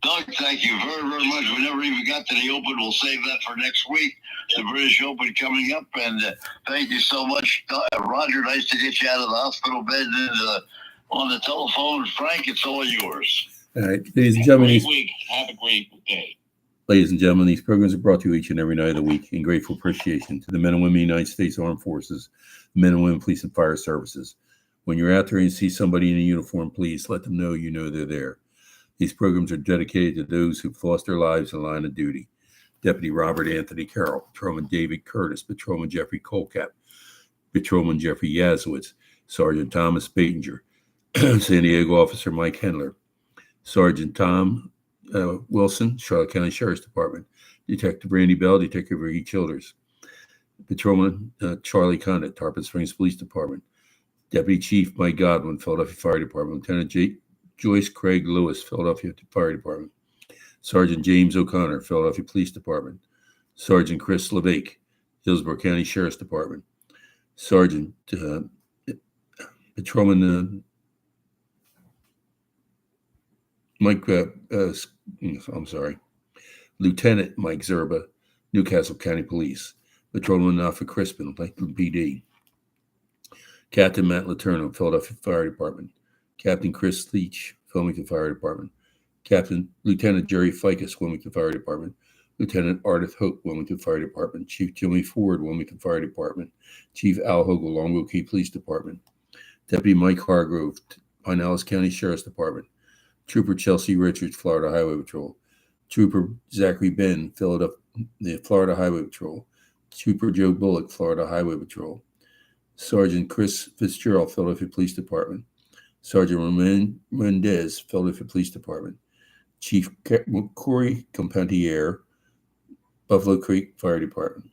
Doug, thank you very, very much. We never even got to the Open. We'll save that for next week. The British Open coming up. And thank you so much, Roger. Nice to get you out of the hospital bed and on the telephone. Frank, it's all yours. All right, ladies and gentlemen. Have a great day. Ladies and gentlemen, these programs are brought to you each and every night of the week in grateful appreciation to the men and women of the United States Armed Forces, men and women police and fire services. When you're out there and you see somebody in a uniform, please let them know they're there. These programs are dedicated to those who've lost their lives in the line of duty. Deputy Robert Anthony Carroll, Patrolman David Curtis, Patrolman Jeffrey Colcap, Patrolman Jeffrey Yazowitz, Sergeant Thomas Batinger, San Diego Officer Mike Hendler, Sergeant Tom Wilson, Charlotte County Sheriff's Department, Detective Randy Bell, Detective Ricky Childers, Patrolman Charlie Condit, Tarpon Springs Police Department, Deputy Chief Mike Godwin, Philadelphia Fire Department, Lieutenant Joyce Craig Lewis, Philadelphia Fire Department, Sergeant James O'Connor, Philadelphia Police Department, Sergeant Chris LeVake, Hillsborough County Sheriff's Department, Sergeant Patrolman Lieutenant Mike Zerba, Newcastle County Police, Patrolman Alfred Crispin, Lakeland PD, Captain Matt Letourneau, Philadelphia Fire Department, Captain Chris Leach, Wilmington Fire Department, Lieutenant Jerry Ficus, Wilmington Fire Department, Lieutenant Ardith Hope, Wilmington Fire Department, Chief Jimmy Ford, Wilmington Fire Department, Chief Al Hogle, Longview Key Police Department, Deputy Mike Hargrove, Pinellas County Sheriff's Department, Trooper Chelsea Richards, Florida Highway Patrol, Trooper Zachary Ben, Philadelphia, Florida Highway Patrol, Trooper Joe Bullock, Florida Highway Patrol, Sergeant Chris Fitzgerald, Philadelphia Police Department, Sergeant Romain Mendez, Philadelphia Police Department, Chief Corey Compentier, Buffalo Creek Fire Department,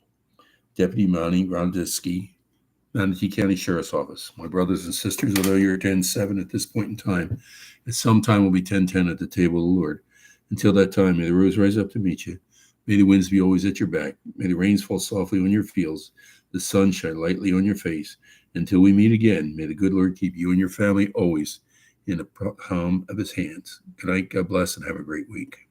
Deputy Monty Rondiski, Manatee County Sheriff's Office. My brothers and sisters, although you're 10-7 at this point in time, at some time will be 10-10 at the table of the Lord. Until that time, may the rose rise up to meet you. May the winds be always at your back. May the rains fall softly on your fields, the sun shine lightly on your face. Until we meet again, may the good Lord keep you and your family always in the palm of his hands. Good night, God bless, and have a great week.